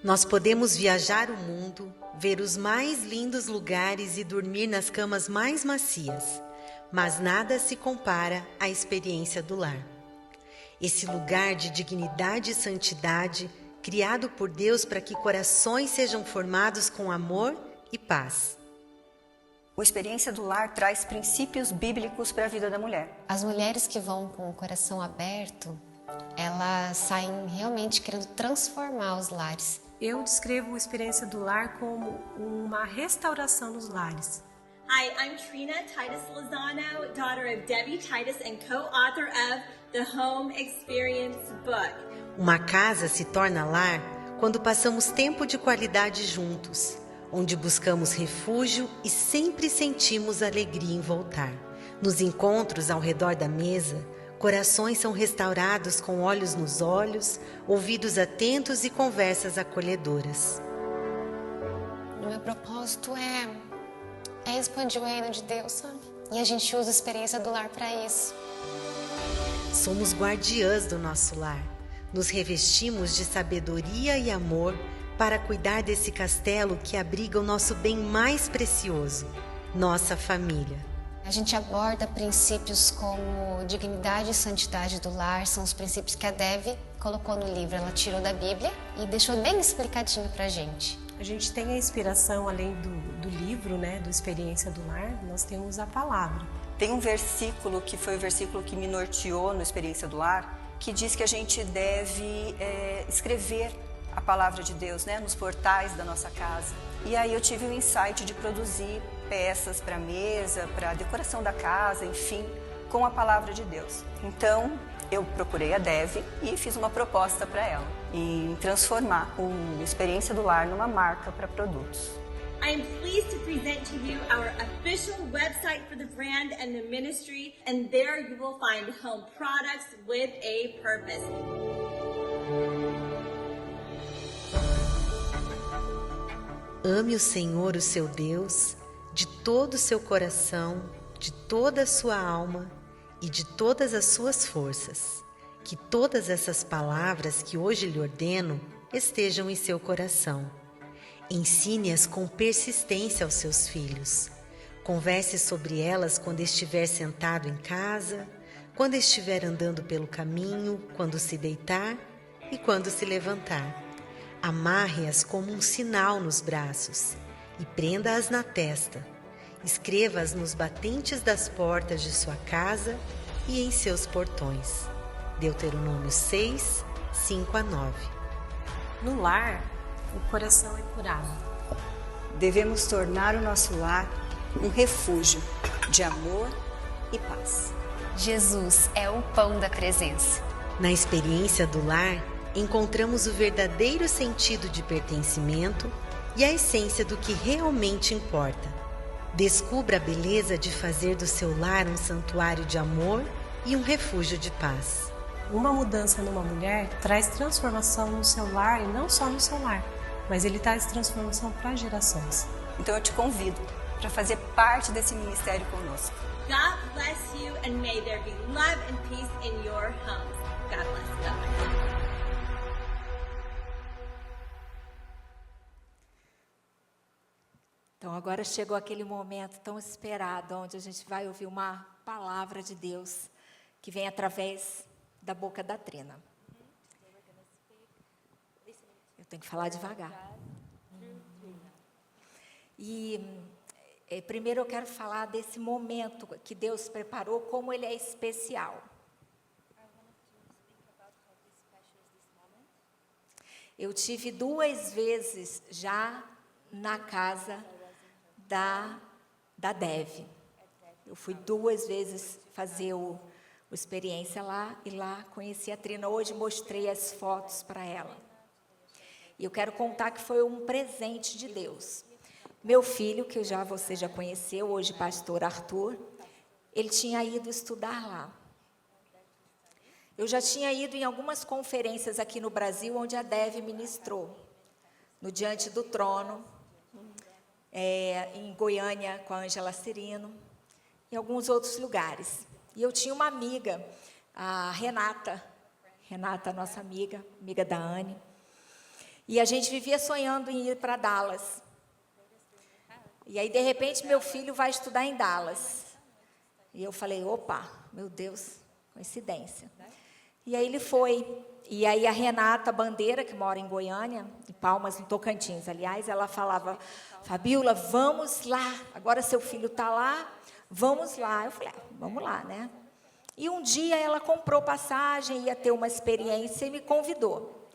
Nós podemos viajar o mundo, ver os mais lindos lugares e dormir nas camas mais macias, mas nada se compara à experiência do lar. Esse lugar de dignidade e santidade, criado por Deus para que corações sejam formados com amor e paz. A experiência do lar traz princípios bíblicos para a vida da mulher. As mulheres que vão com o coração aberto, elas saem realmente querendo transformar os lares. Eu descrevo a experiência do lar como uma restauração dos lares. Hi, I'm Trina Titus Lozano, daughter of Debbie Titus and co-author of the Home Experience book. Uma casa se torna lar quando passamos tempo de qualidade juntos, onde buscamos refúgio e sempre sentimos alegria em voltar. Nos encontros ao redor da mesa, corações são restaurados com olhos nos olhos, ouvidos atentos e conversas acolhedoras. O meu propósito é expandir o reino de Deus, sabe? E a gente usa a experiência do lar para isso. Somos guardiãs do nosso lar. Nos revestimos de sabedoria e amor para cuidar desse castelo que abriga o nosso bem mais precioso, nossa família. A gente aborda princípios como dignidade e santidade do lar, são os princípios que a Dev colocou no livro. Ela tirou da Bíblia e deixou bem explicadinho pra gente. A gente tem a inspiração, além do livro, né, do Experiência do Lar, nós temos a palavra. Tem um versículo que foi o versículo que me norteou no Experiência do Lar, que diz que a gente deve escrever a palavra de Deus, né, nos portais da nossa casa. E aí eu tive o insight de produzir peças para mesa, para decoração da casa, enfim, com a palavra de Deus. Então, eu procurei a Dev e fiz uma proposta para ela em transformar a Experiência do Lar numa marca para produtos. I am pleased to present to you our official website for the brand and the ministry, and there you will find home products with a purpose. Ame o Senhor, o seu Deus, de todo o seu coração, de toda a sua alma e de todas as suas forças. Que todas essas palavras que hoje lhe ordeno estejam em seu coração. Ensine-as com persistência aos seus filhos. Converse sobre elas quando estiver sentado em casa, quando estiver andando pelo caminho, quando se deitar e quando se levantar. Amarre-as como um sinal nos braços e prenda-as na testa. Escreva-as nos batentes das portas de sua casa e em seus portões. Deuteronômio 6, 5-9. No lar, o coração é curado. Devemos tornar o nosso lar um refúgio de amor e paz. Jesus é o pão da presença. Na experiência do lar, encontramos o verdadeiro sentido de pertencimento e a essência do que realmente importa. Descubra a beleza de fazer do seu lar um santuário de amor e um refúgio de paz. Uma mudança numa mulher traz transformação no seu lar e não só no seu lar, mas ele traz transformação para gerações. Então eu te convido para fazer parte desse ministério conosco. God bless you, and may there be love and peace in your homes. God bless. Bye-bye. Então agora chegou aquele momento tão esperado, onde a gente vai ouvir uma palavra de Deus que vem através da boca da Trina. Eu tenho que falar devagar. E primeiro eu quero falar desse momento que Deus preparou, como ele é especial. Eu tive 2 vezes já na casa da Dev. Eu fui 2 vezes fazer o experiência lá, e lá conheci a Trina. Hoje mostrei as fotos para ela. E eu quero contar que foi um presente de Deus. Meu filho, que você já conheceu, hoje pastor Arthur, ele tinha ido estudar lá. Eu já tinha ido em algumas conferências aqui no Brasil, onde a Dev ministrou. No Diante do Trono, em Goiânia, com a Ângela Cirino, em alguns outros lugares. E eu tinha uma amiga, a Renata, nossa amiga da Anne. E a gente vivia sonhando em ir para Dallas. E aí, de repente, meu filho vai estudar em Dallas. E eu falei, opa, meu Deus, coincidência. E aí ele foi. E aí a Renata Bandeira, que mora em Goiânia, em Palmas, no Tocantins, aliás, ela falava, Fabíola, vamos lá, agora seu filho está lá, vamos lá. Eu falei, vamos lá, né? E um dia ela comprou passagem, ia ter uma experiência e me convidou.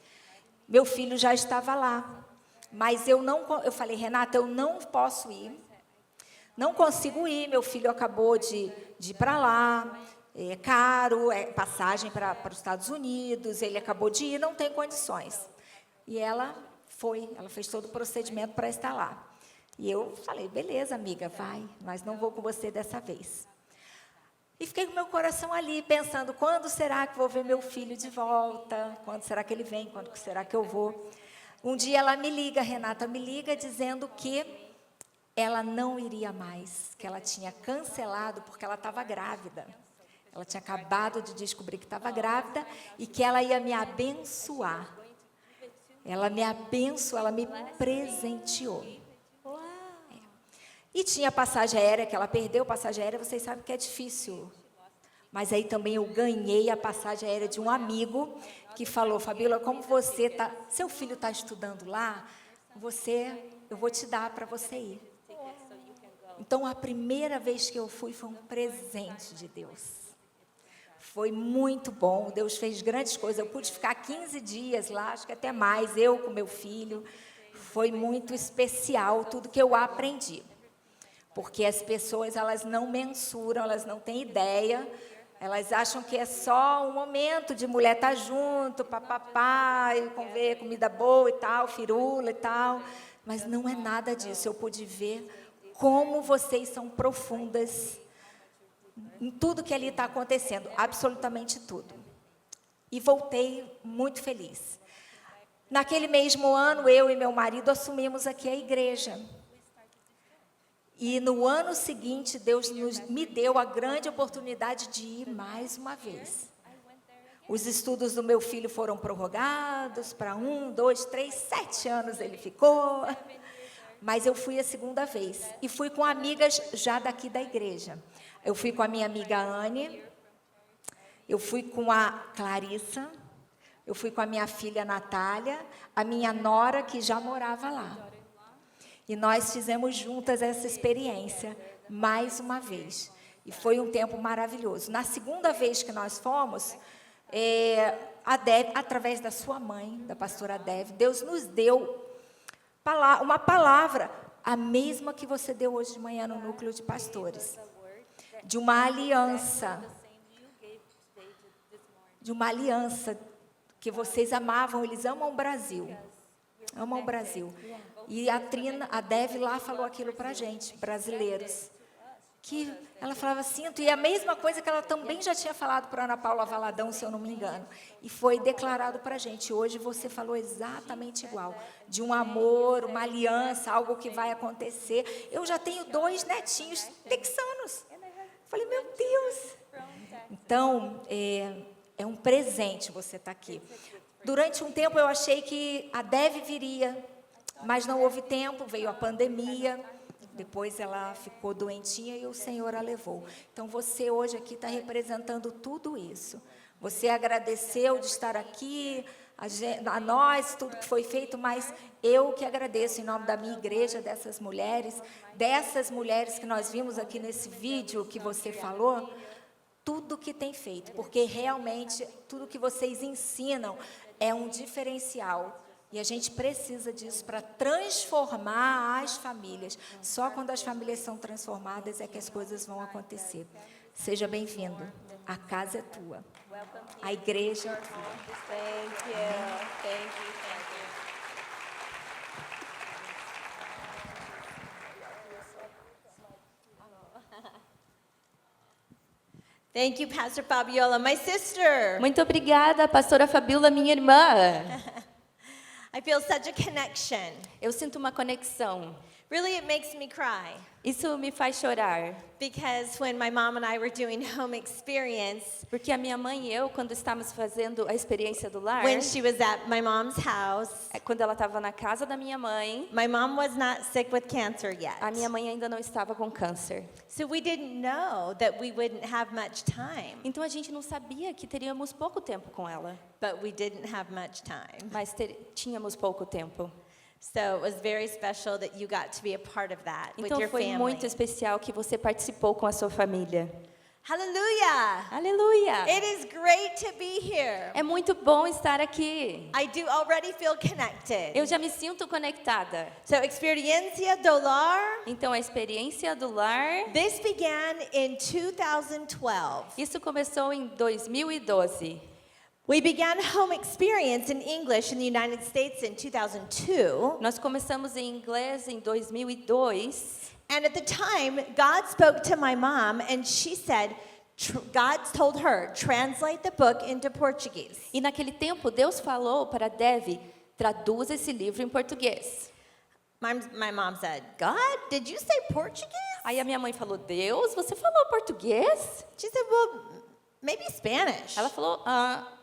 Meu filho já estava lá, mas eu falei, Renata, eu não posso ir, não consigo ir, meu filho acabou de ir para lá, é caro, é passagem para os Estados Unidos, ele acabou de ir, não tem condições. E ela fez todo o procedimento para estar lá. E eu falei, beleza, amiga, vai, mas não vou com você dessa vez. E fiquei com meu coração ali, pensando, quando será que vou ver meu filho de volta? Quando será que ele vem? Quando será que eu vou? Um dia ela me liga, Renata me liga, dizendo que ela não iria mais, que ela tinha cancelado porque ela estava grávida. Ela tinha acabado de descobrir que estava grávida e que ela ia me abençoar. Ela me abençoou, ela me presenteou. E tinha passagem aérea, que ela perdeu passagem aérea, vocês sabem que é difícil. Mas aí também eu ganhei a passagem aérea de um amigo que falou, Fabíola, como você está, seu filho está estudando lá, eu vou te dar para você ir. Então, a primeira vez que eu fui foi um presente de Deus. Foi muito bom, Deus fez grandes coisas. Eu pude ficar 15 dias lá, acho que até mais, eu com meu filho. Foi muito especial tudo que eu aprendi. Porque as pessoas, elas não mensuram, elas não têm ideia. Elas acham que é só um momento de mulher estar junto, papapá, e comer comida boa e tal, firula e tal. Mas não é nada disso. Eu pude ver como vocês são profundas em tudo que ali está acontecendo, absolutamente tudo. E voltei muito feliz. Naquele mesmo ano, eu e meu marido assumimos aqui a igreja. E no ano seguinte, Deus me deu a grande oportunidade de ir mais uma vez. Os estudos do meu filho foram prorrogados para 1, 2, 3, 7 anos ele ficou. Mas eu fui a segunda vez. E fui com amigas já daqui da igreja. Eu fui com a minha amiga Anne, eu fui com a Clarissa, eu fui com a minha filha Natália, a minha nora que já morava lá. E nós fizemos juntas essa experiência, mais uma vez. E foi um tempo maravilhoso. Na segunda vez que nós fomos, a Deb, através da sua mãe, da pastora Deb, Deus nos deu uma palavra, a mesma que você deu hoje de manhã no núcleo de pastores. De uma aliança que vocês amavam, eles amam o Brasil. Amam o Brasil. E a Dev lá falou aquilo para a gente, brasileiros. Que ela falava, sinto, e a mesma coisa que ela também já tinha falado para Ana Paula Valadão, se eu não me engano. E foi declarado para a gente. Hoje você falou exatamente igual. De um amor, uma aliança, algo que vai acontecer. Eu já tenho 2 netinhos texanos. Falei, meu Deus. Então, é um presente você estar aqui. Durante um tempo eu achei que a Dev viria, mas não houve tempo, veio a pandemia. Depois ela ficou doentinha e o Senhor a levou. Então, você hoje aqui está representando tudo isso. Você agradeceu de estar aqui, a nós, tudo que foi feito, mas eu que agradeço em nome da minha igreja, dessas mulheres que nós vimos aqui nesse vídeo que você falou, tudo que tem feito, porque realmente tudo que vocês ensinam é um diferencial. E a gente precisa disso para transformar as famílias. Só quando as famílias são transformadas é que as coisas vão acontecer. Seja bem-vindo. A casa é tua. A igreja é tua. Thank you. Thank you. Thank you. Thank you, Pastor Fabiola, my sister. Muito obrigada, pastora Fabiola, minha irmã. I feel such a connection. Eu sinto uma conexão. Really, it makes me cry. Isso me faz chorar, Because when my mom and I were doing home experience, porque a minha mãe e eu, quando estávamos fazendo a experiência do lar, when she was at my mom's house, quando ela estava na casa da minha mãe, my mom was not sick with cancer yet. a minha mãe ainda não estava com câncer. So we didn't know that we wouldn't have much time, Então a gente não sabia que teríamos pouco tempo com ela, but we didn't have much time. mas tínhamos pouco tempo. So it was very special that you got to be a part of that with Então your foi family. muito especial que você participou com a sua família. Hallelujah! Aleluia! It is great to be here. É muito bom estar aqui. I do already feel connected. Eu já me sinto conectada. So Experiencia do Lar, Então a experiência do lar, this began in 2012. isso começou em 2012. We began home experience in English in the United States in 2002. Nós começamos em inglês em 2002. And at the time, God spoke to my mom and she said, God told her, translate the book into Portuguese. E naquele tempo Deus falou para Dev, traduz esse livro em português. My mom said, God, did you say Portuguese? Aí a minha mãe falou, Deus, você falou português? She said, well, maybe Spanish. Ela falou,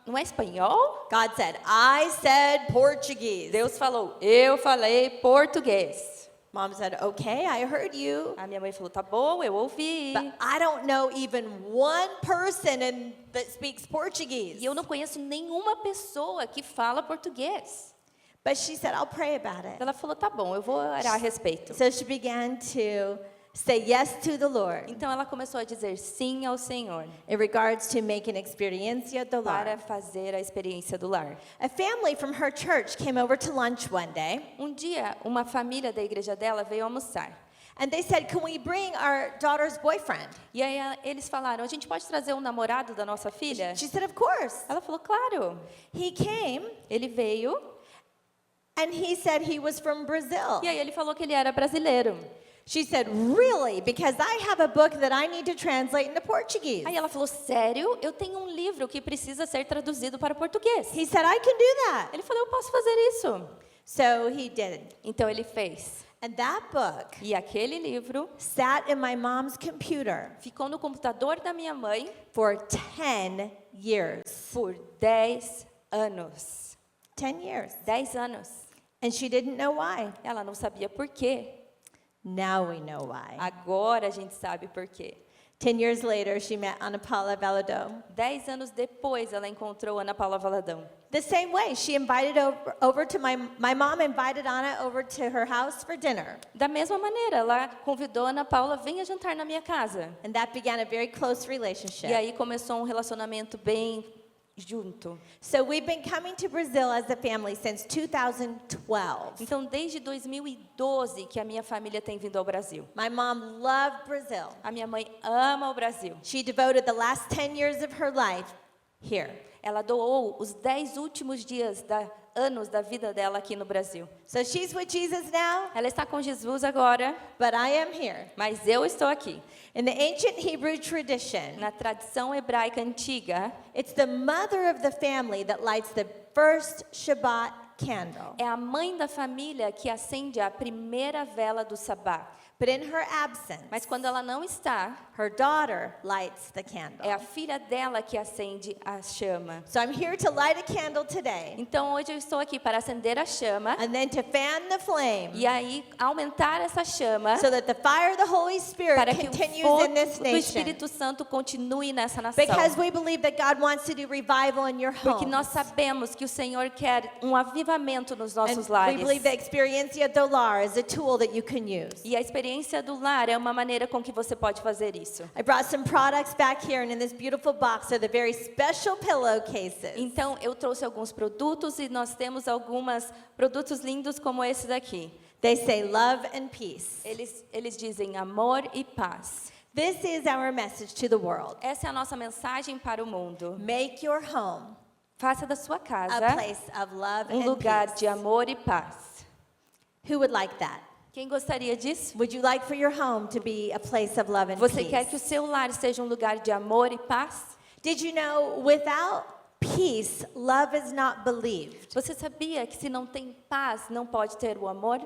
não é espanhol? God said, I said Portuguese. Deus falou, eu falei português. Mom said, okay, I heard you. A minha mãe falou, tá bom, eu ouvi. But I don't know even one person that speaks Portuguese. E eu não conheço nenhuma pessoa que fala português. But she said, I'll pray about it. Ela falou, tá bom, eu vou orar a respeito. So she began to say yes to the Lord Então ela começou a dizer sim ao Senhor in regards to making Experiencia do para Lar. fazer a experiência do lar. A family from her church came over to lunch one day, Dia, uma família da igreja dela veio almoçar. and they said, can we bring our daughter's boyfriend? E aí eles falaram, a gente pode trazer um namorado da nossa filha? She said, of course. Ela falou, claro. He came, Ele veio and he said he was from Brazil. e aí ele falou que ele era brasileiro. She said, really? Because I have a book that I need to translate into Portuguese. Aí ela falou, sério? Eu tenho um livro que precisa ser traduzido para português. He said, I can do that. Ele falou, eu posso fazer isso. So he did. Então ele fez. And that book E aquele livro sat in my mom's computer ficou no computador da minha mãe for 10 years. por 10 anos. 10 years. 10 anos. And she didn't know why. Ela não sabia por quê. Now we know why. Agora a gente sabe por quê. 10 years later, she met Ana Paula Valadão. 10 anos depois, ela encontrou Ana Paula Valadão. The same way, she invited over to my mom invited Ana over to her house for dinner. Da mesma maneira, ela convidou Ana Paula, venha jantar na minha casa. And that began a very close relationship. E aí começou um relacionamento bem junto. So we've been coming to Brazil as a family since 2012. Então, desde 2012 que a minha família tem vindo ao Brasil. My mom loved Brazil. A minha mãe ama o Brasil. She devoted the last 10 years of her life here. Ela doou os 10 últimos anos da vida dela aqui no Brasil. So she's with Jesus now, Ela está com Jesus agora, but I am here. mas eu estou aqui. In the ancient Hebrew tradition, Na tradição hebraica antiga, it's the mother of the family that lights the first Shabbat candle. é a mãe da família que acende a primeira vela do sabá. But in her absence, Mas quando ela não está, her daughter lights the candle. é a filha dela que acende a chama. So I'm here to light a candle today, Então hoje eu estou aqui para acender a chama and then to fan the flame, e aí aumentar essa chama so that the fire of the Holy Spirit para que o continues fogo in this do nation. Espírito Santo continue nessa nação. Because we believe that God wants to do revival in your Porque home. nós sabemos que o Senhor quer um avivamento nos nossos And we lares. believe that Experiencia do Lar is a tool that you can use. E a experiência do lar é uma maneira com que você pode fazer isso. I brought some products back here, and in this beautiful box are the very special pillowcases. Então eu trouxe alguns produtos e nós temos alguns produtos lindos como esse daqui. They say love and peace. Eles dizem amor e paz. This is our message to the world. Essa é a nossa mensagem para o mundo. Make your home Faça da sua a casa place of love um and lugar peace. de amor e paz. Who would like that? Quem gostaria disso? Would you like for your home to be a place of love and Você peace? quer que o seu lar seja um lugar de amor e paz? Did you know without peace, love is not believed? Você sabia que se não tem paz, não pode ter o amor?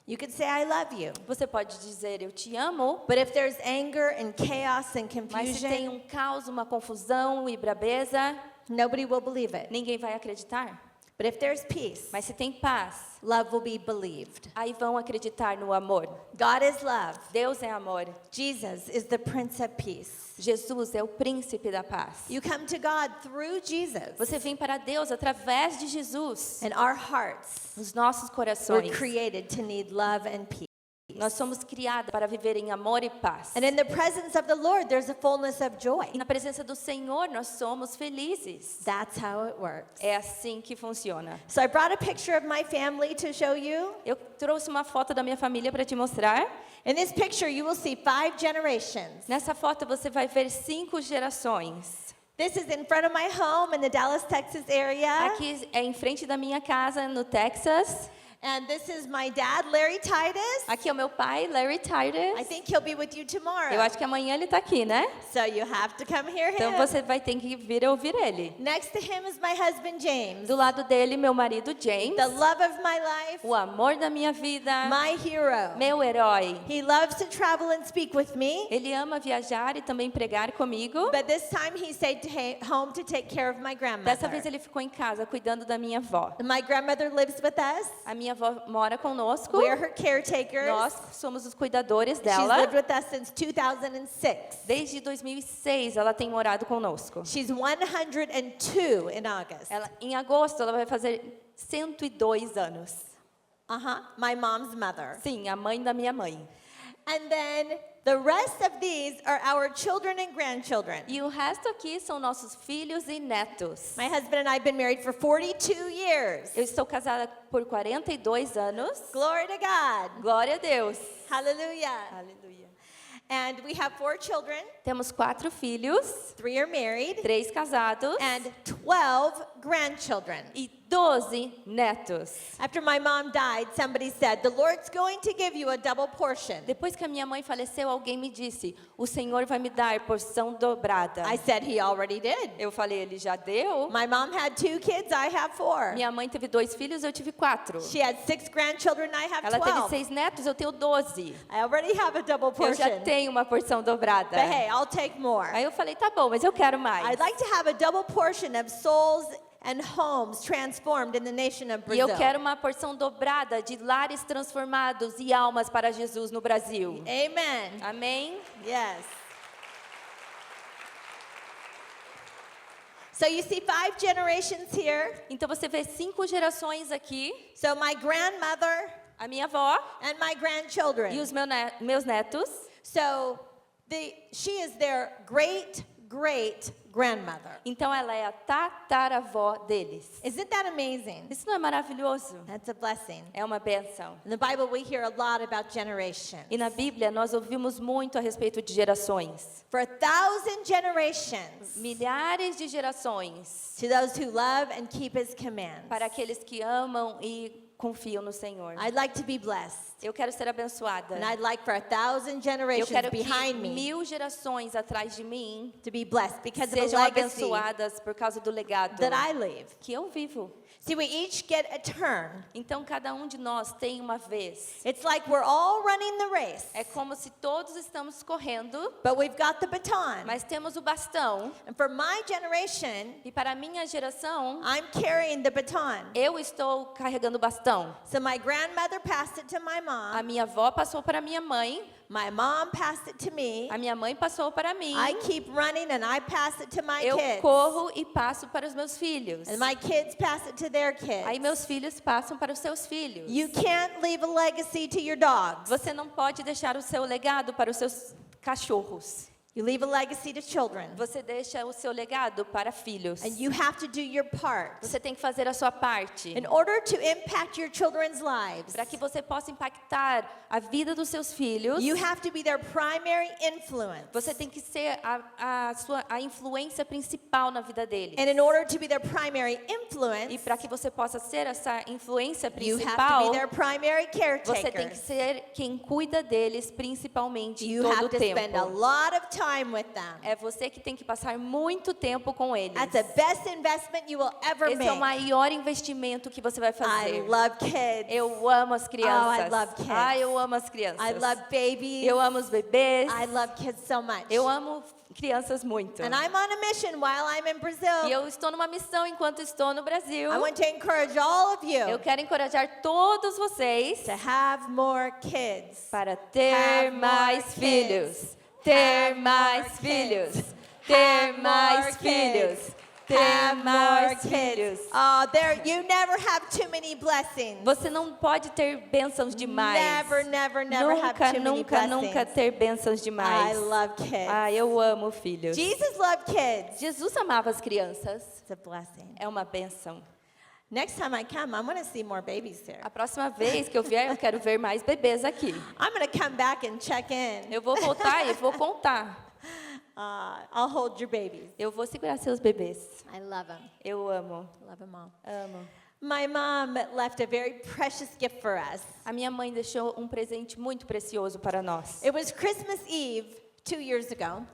You could say, I love you. Você pode dizer eu te amo, But if there's anger and chaos and mas se tem confusion, caos, uma confusão e brabeza, nobody will believe it. ninguém vai acreditar. But if there's peace, Mas se tem paz, love will be believed. aí vão acreditar no amor. God is love. Deus é amor. Jesus is the Prince of Peace. Jesus é o príncipe da paz. You come to God through Jesus. Você vem para Deus através de Jesus. And our hearts Os nossos were corações. created to need love and peace. Nós somos criados para viver em amor e paz. And in the presence of the Lord, there's a fullness of joy. E na presença do Senhor, nós somos felizes. That's how it works. É assim que funciona. So I brought a picture of my family to show you. Eu trouxe uma foto da minha família para te mostrar. In this picture, you will see 5 generations. Nessa foto você vai ver 5 gerações. This is in front of my home in the Dallas, Texas area. Aqui é em frente da minha casa no Texas. And this is my dad, Larry Titus. Aqui é o meu pai, Larry I Titus. think he'll be with you tomorrow. Eu acho que amanhã ele está aqui, né? So you have to come hear Então him. você vai ter que vir ouvir ele. Next to him is my husband, James. Do lado dele, meu marido James, The love of my life, o amor da minha vida, my hero. meu herói. He loves to travel and speak with me. Ele ama viajar e também pregar comigo. But this time he stayed home to take care of my Dessa vez grandmother. ele ficou em casa cuidando da minha avó. My grandmother lives with us. A minha avó mora conosco. We're her caretakers. Nós somos os cuidadores She's dela. lived with us since 2006. Desde 2006 ela tem morado conosco. She's 102 in August. Em agosto ela vai fazer 102 anos. My mom's mother. Sim, a mãe da minha mãe. And then the rest of these are our children and grandchildren. E o resto aqui são nossos filhos e netos. My husband and I have been married for 42 years. Eu estou casada por 42 anos. Glory to God. Glória a Deus. Hallelujah. Aleluia. And we have 4 children. Temos 4 filhos, 3 are married. 3 casados And 12 grandchildren. e 12 netos. After my mom died, somebody said, the Lord's going to give you a double portion. Depois que a minha mãe faleceu, alguém me disse: "O Senhor vai me dar porção dobrada." I said, he already did. Eu falei: "Ele já deu." My mom had 2 kids, I have 4. Minha mãe teve 2 filhos, eu tive 4. She had 6 grandchildren, I have Ela teve 12. 6 netos, eu tenho 12. I already have a double Eu já portion. tenho uma porção dobrada. But hey, I'll take more. Aí eu falei: "Tá bom, mas eu quero mais." I'd like to have a double portion of souls and homes transformed in the nation of E eu Brazil. quero uma porção dobrada de lares transformados e almas para Jesus no Brasil. Amen. Amém? Yes. So you see 5 generations here. Então você vê 5 gerações aqui. So my grandmother A minha avó and my grandchildren. e os meus netos. So she is their great grandmother. Então ela é a tataravó deles. Isn't that amazing? Isso não é maravilhoso? That's a blessing. É uma bênção. In the Bible we hear a lot about generations. E na Bíblia nós ouvimos muito a respeito de gerações. For 1,000 generations Milhares de gerações to those who love and keep his commands. para aqueles que amam e confiam no Senhor. I'd like to be blessed. Eu quero ser abençoada. And I'd like for 1,000 Eu generations quero que behind me 1000 gerações atrás de mim to be blessed because of the sejam legacy abençoadas por causa do legado that I leave. que eu vivo. See, we each get a turn. Então cada um de nós tem uma vez. It's like we're all running the race, É como se todos estamos correndo, but we've got the baton. mas temos o bastão. And for my generation, E para a minha geração, I'm carrying the baton. eu estou carregando o bastão. So my grandmother passed it to my A mom. minha avó passou para minha mãe, My mom passed it to me. a minha mãe passou para mim. I keep running and I pass it to my Eu kids. corro e passo para os meus filhos. And my kids pass it to their kids. Aí meus filhos passam para os seus filhos. You can't leave a legacy to your dogs. Você não pode deixar o seu legado para os seus cachorros. You leave a legacy to children. Você deixa o seu legado para filhos. And you have to do your part. Você tem que fazer a sua parte. In order to impact your children's lives, Para que você possa impactar a vida dos seus filhos, you have to be their primary influence. você tem que ser a influência principal na vida deles. And in order to be their primary E influence, para que você possa ser essa influência you have to principal, be their primary você tem que caretakers. ser quem cuida deles principalmente em You todo have o to spend a tempo. lot of time time with them. É você que tem que passar muito tempo com eles. That's the best investment you will ever Esse é o make. maior investimento que você vai I fazer. love kids. Eu amo as crianças. I love kids. Ah, eu amo as crianças. I love babies. Eu amo os bebês. I love kids so much. Eu amo crianças muito. And I'm on a mission while I'm in Brazil. E eu estou numa missão enquanto estou no Brasil. I want to encourage all of you Eu quero encorajar todos vocês to have more kids. para ter Have mais more filhos. kids. Ter Have mais more filhos. kids. Ter Have mais more filhos. kids. Ter Have mais more filhos. kids. Oh, there you never have too many blessings. Você não pode ter bênçãos demais. Never, never, never have Nunca, too many nunca, blessings. nunca ter bênçãos demais. I love kids. Ah, eu amo filhos. Jesus loved kids. Jesus amava as crianças. It's a blessing. É uma bênção. Next time I come, I want to see more babies there. A próxima vez que eu vier, eu quero ver mais bebês aqui. I'm going to come back and check in. Eu vou voltar e vou contar. I'll hold your babies. Eu vou segurar seus bebês. I love them. Eu amo. Love them all. Amo. My mom left a very precious gift for us. A minha mãe deixou um presente muito precioso para nós. It was Christmas Eve 2 years ago,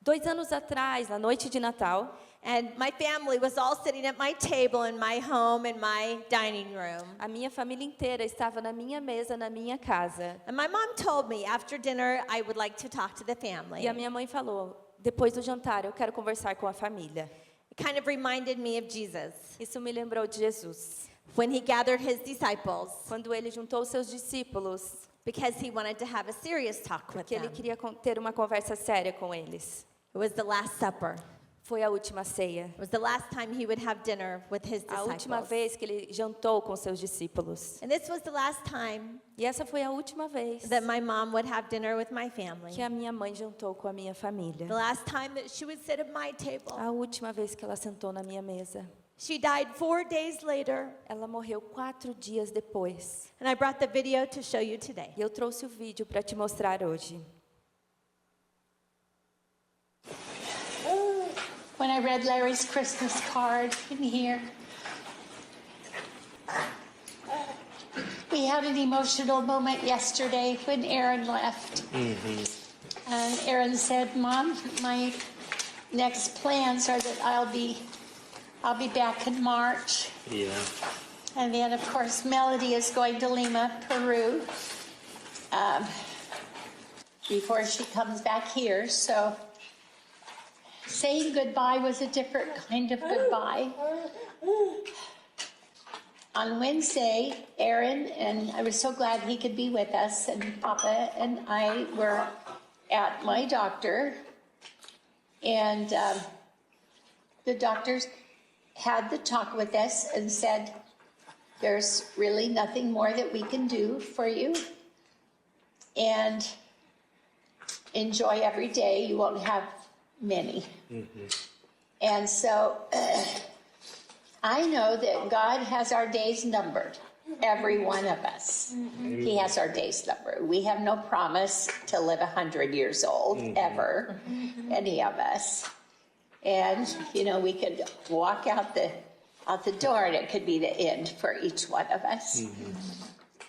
2 anos atrás, na noite de Natal, and my family was all sitting at my table in my home in my dining room. a minha família inteira estava na minha mesa, na minha casa. And my mom told me after dinner I would like to talk to the family. E a minha mãe falou, depois do jantar, eu quero conversar com a família. It kind of reminded me of Jesus Isso me lembrou de Jesus. when he gathered his disciples Quando ele juntou os seus discípulos, because he wanted to have a serious talk with porque ele them. queria ter uma conversa séria com eles. It was the Last Supper. Foi a última ceia. It was the last time he would have dinner with his A última disciples. vez que ele jantou com seus discípulos. And this was the last time E essa foi a última vez that my mom would have dinner with my family. que a minha mãe jantou com a minha família. The last time that she would sit at my table. A última vez que ela sentou na minha mesa. She died 4 days later, Ela morreu 4 dias depois. and I brought the video to show you today. E eu trouxe o vídeo para te mostrar hoje. When I read Larry's Christmas card in here, we had an emotional moment yesterday when Aaron left. And Aaron said, "Mom, my next plans are that I'll be back in March." Yeah. And then, of course, Melody is going to Lima, Peru, before she comes back here. So saying goodbye was a different kind of goodbye. On Wednesday, Aaron, and I was so glad he could be with us, and Papa and I were at my doctor, and the doctors had the talk with us and said, there's really nothing more that we can do for you, and enjoy every day. You won't have many. And so I know that God has our days numbered, every one of us. He has our days numbered. We have no promise to live 100 years old, ever, any of us. And, you know, we could walk out the door and it could be the end for each one of us.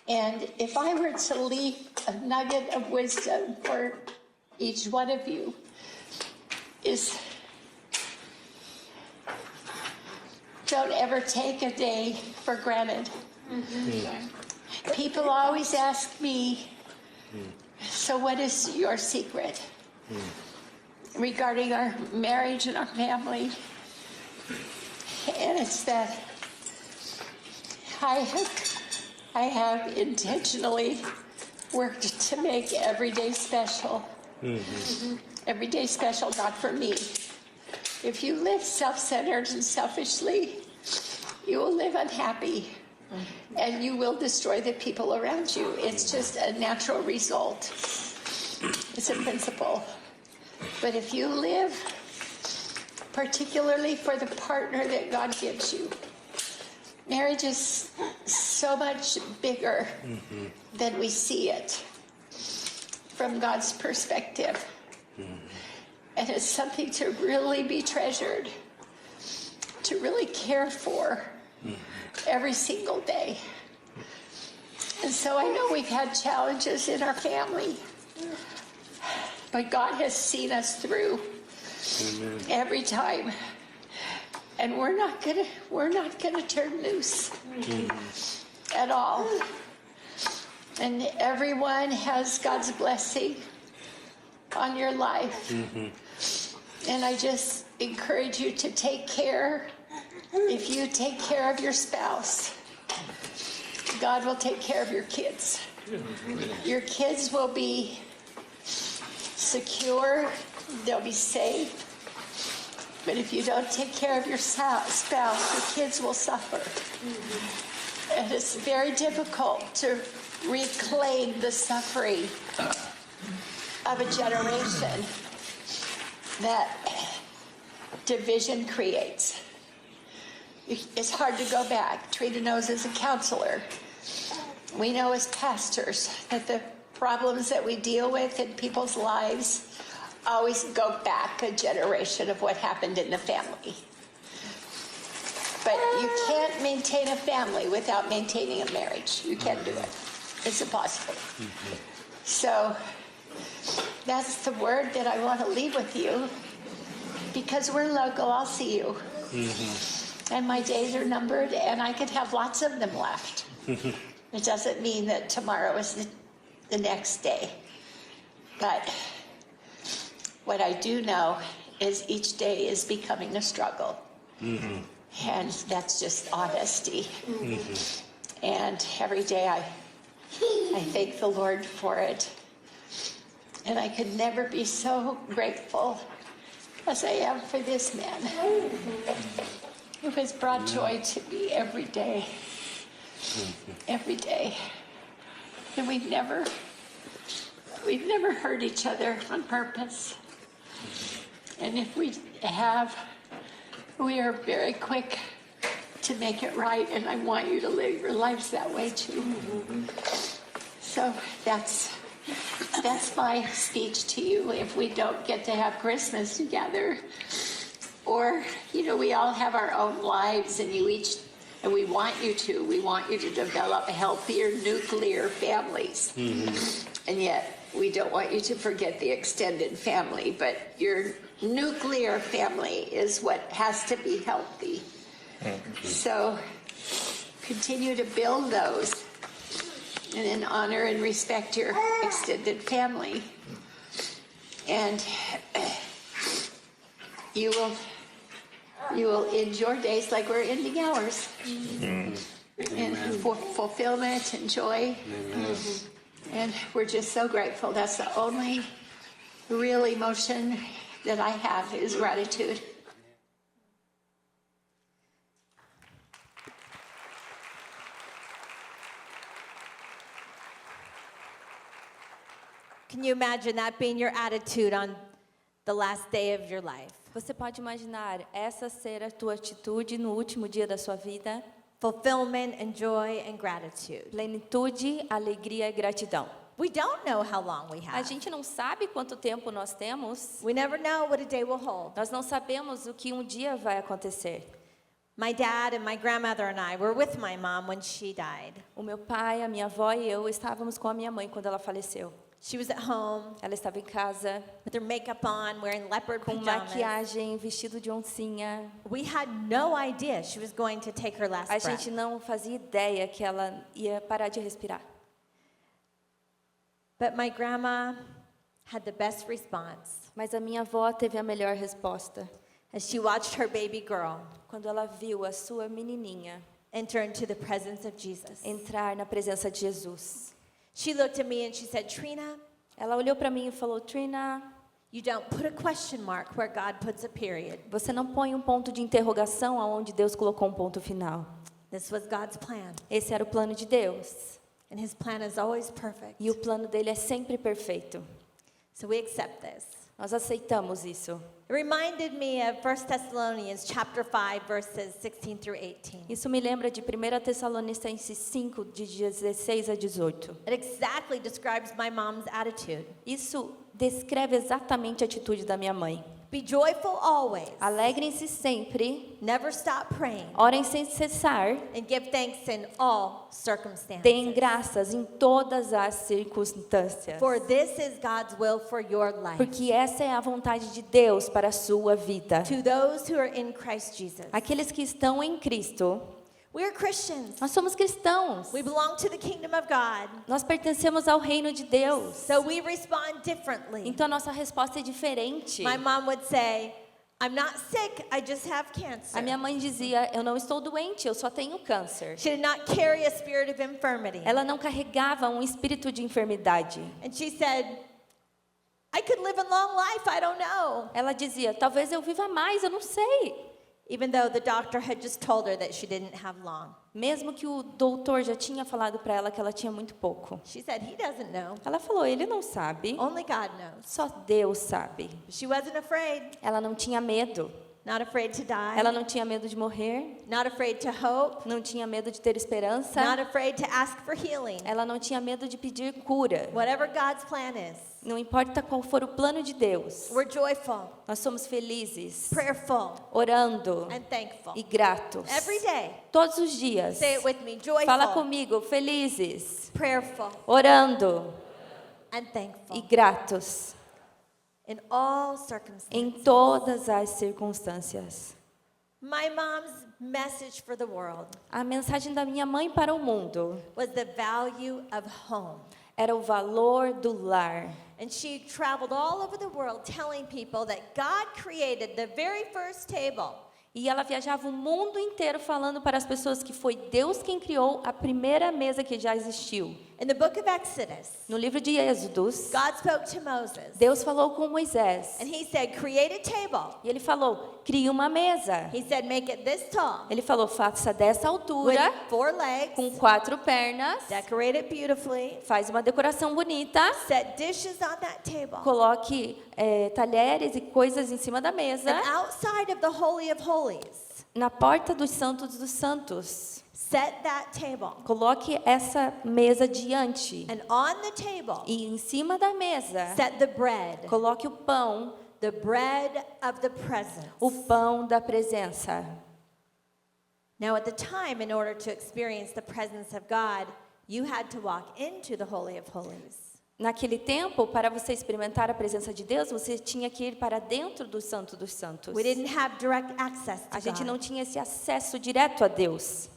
And if I were to leave a nugget of wisdom for each one of you, is don't ever take a day for granted. People always ask me, so what is your secret regarding our marriage and our family? And it's that I have intentionally worked to make every day special. Every day special, not for me. If you live self-centered and selfishly, you will live unhappy and you will destroy the people around you. It's just a natural result. It's a principle. But if you live particularly for the partner that God gives you, marriage is so much bigger than we see it from God's perspective. And it's something to really be treasured, to really care for every single day. And so I know we've had challenges in our family. But God has seen us through every time. And we're not gonna turn loose at all. And everyone has God's blessing on your life. And I just encourage you to take care. If you take care of your spouse, God will take care of your kids. Your kids will be secure, they'll be safe. But if you don't take care of your spouse, your kids will suffer. And it's very difficult to reclaim the suffering of a generation that division creates. It's hard to go back. Trina knows as a counselor. We know as pastors that the problems that we deal with in people's lives always go back a generation of what happened in the family. But you can't maintain a family without maintaining a marriage. You can't do it. It's impossible. So that's the word that I want to leave with you. Because we're local, I'll see you. And my days are numbered, and I could have lots of them left. It doesn't mean that tomorrow is the next day. But what I do know is each day is becoming a struggle. And that's just honesty. And every day I thank the Lord for it. And I could never be so grateful as I am for this man who has brought joy to me every day. Every day. And we've never hurt each other on purpose. And if we have, we are very quick to make it right, and I want you to live your lives that way too. So that's my speech to you. If we don't get to have Christmas together, or we all have our own lives, and we want you to develop healthier nuclear families. And yet we don't want you to forget the extended family, but your nuclear family is what has to be healthy. So continue to build those, and then honor and respect your extended family. And you will end your days like we're ending ours. And for fulfillment and joy. And we're just so grateful. That's the only real emotion that I have is gratitude. Can you imagine that being your attitude on the last day of your life? Você pode imaginar essa ser a tua atitude no último dia da sua vida? Fulfillment and joy and gratitude. Plenitude, alegria e gratidão. We don't know how long we A have. gente não sabe quanto tempo nós temos. We never know what a day will hold. Nós não sabemos o que um dia vai acontecer. My dad and my grandmother and I were with my mom when she died. O meu pai, a minha avó e eu estávamos com a minha mãe quando ela faleceu. She was at home Ela estava em casa, with her makeup on, wearing leopard com pajamas. maquiagem, vestido de oncinha. We had no idea she was going to take her last A breath. gente não fazia ideia que ela ia parar de respirar. But my grandma had the best response Mas a minha avó teve a melhor resposta. as she watched her baby girl Quando ela viu a sua menininha enter into the presence of Jesus. entrar na presença de Jesus. She looked at me and she said, Trina, Ela olhou para mim e falou: Trina, you don't put a question mark where God puts a period. você não põe um ponto de interrogação aonde Deus colocou um ponto final. This was God's plan. Esse era o plano de Deus. And his plan is always perfect. E o plano dele é sempre perfeito. So we accept this. Nós aceitamos isso. It reminded me of 1 Thessalonians chapter 5 verses 16 through 18. Isso me lembra de 1 Tessalonicenses 5, de 16 a 18. It exactly describes my mom's attitude. Isso descreve exatamente a atitude da minha mãe. Be joyful always. Alegrem-se sempre. Never stop praying. Orem sem cessar. And give thanks in all circumstances. Deem graças em todas as circunstâncias. For this is God's will for your life. Porque essa é a vontade de Deus para a sua vida. To those who are in Christ Jesus. Aqueles que estão em Cristo. We are Christians. Nós somos cristãos. We belong to the kingdom of God. Nós pertencemos ao reino de Deus. So we respond differently. Então a nossa resposta é diferente. My mom would say, I'm not sick, I just have cancer. A minha mãe dizia, eu não estou doente, eu só tenho câncer. She did not carry a spirit of infirmity. Ela não carregava um espírito de enfermidade. And she said, I could live a long life, I don't know. Ela dizia, talvez eu viva mais, eu não sei. Even though the doctor had just told her that she didn't have long. Mesmo que o doutor já tinha falado para ela que ela tinha muito pouco. She said, he doesn't know. Ela falou, ele não sabe. Only God knows. Só Deus sabe. She wasn't afraid. Ela não tinha medo. Not afraid to die. Ela não tinha medo de morrer. Not afraid to hope. Não tinha medo de ter esperança. Not afraid to ask for healing. Ela não tinha medo de pedir cura. Whatever God's plan is. Não importa qual for o plano de Deus. We're joyful. Nós somos felizes. Prayerful. Orando. And thankful. E gratos. Every day. Todos os dias. Say it with me. Joyful. Fala comigo, felizes. Prayerful. Orando. And thankful. E gratos. In all circumstances. Em todas as circunstâncias. My mom's message for the world A mensagem da minha mãe para o mundo was the value of home. era o valor do lar. And she traveled all over the world telling people that God created the very first table. E ela viajava o mundo inteiro falando para as pessoas que foi Deus quem criou a primeira mesa que já existiu. In the book of Exodus, No livro de Êxodos, God spoke to Moses. Deus falou com Moisés. And he said, create a table. E ele falou, crie uma mesa. He said, make it this tall. Ele falou, faça dessa With altura, 4 legs. com 4 pernas, Decorate it beautifully. faz uma decoração bonita, Set dishes on that table. coloque talheres e coisas em cima da mesa, And outside of the Holy of Holies, na porta dos Santos dos Santos. set that table. Coloque essa mesa diante. And on the table, E em cima da mesa, set the bread. coloque o pão, The bread of the presence. o pão da presença. Now, at the time, in order to experience the presence of God, you had to walk into the Holy of Holies. Naquele tempo, para você experimentar a presença de Deus, você tinha que ir para dentro do Santo dos Santos. We didn't have direct access to A gente God. não tinha esse acesso direto a Deus.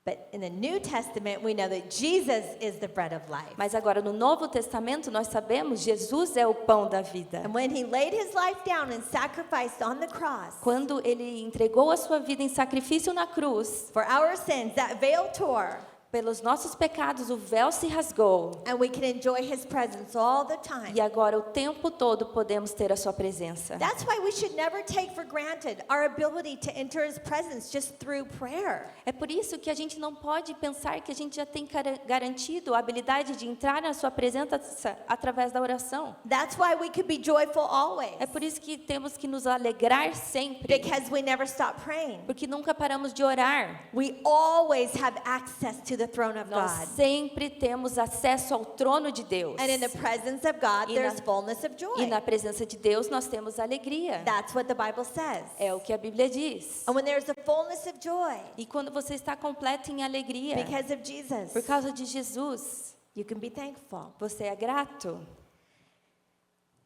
But in the New Testament, we know that Jesus is the bread of life. Mas agora no Novo Testamento nós sabemos Jesus é o pão da vida. And when he laid his life down and sacrificed on the cross Quando ele entregou a sua vida em sacrifício na cruz, for our sins, that veil tore. pelos nossos pecados o véu se rasgou. And we can enjoy his presence all the time. E agora o tempo todo podemos ter a sua presença. That's why we should never take for granted our ability to enter his presence just through prayer. É por isso que a gente não pode pensar que a gente já tem garantido a habilidade de entrar na sua presença através da oração. That's why we could be joyful always. É por isso que temos que nos alegrar sempre, Because we never stop praying. porque nunca paramos de orar. We always have access to the throne of Nós God. sempre temos acesso ao trono de Deus. And in the presence of God, E there's na- fullness of E joy. na presença de Deus nós temos alegria. That's what the Bible says. É o que a Bíblia diz. And when there's a fullness of joy, E quando você está completo em alegria, because of Jesus, por causa de Jesus, you can be thankful. você é grato.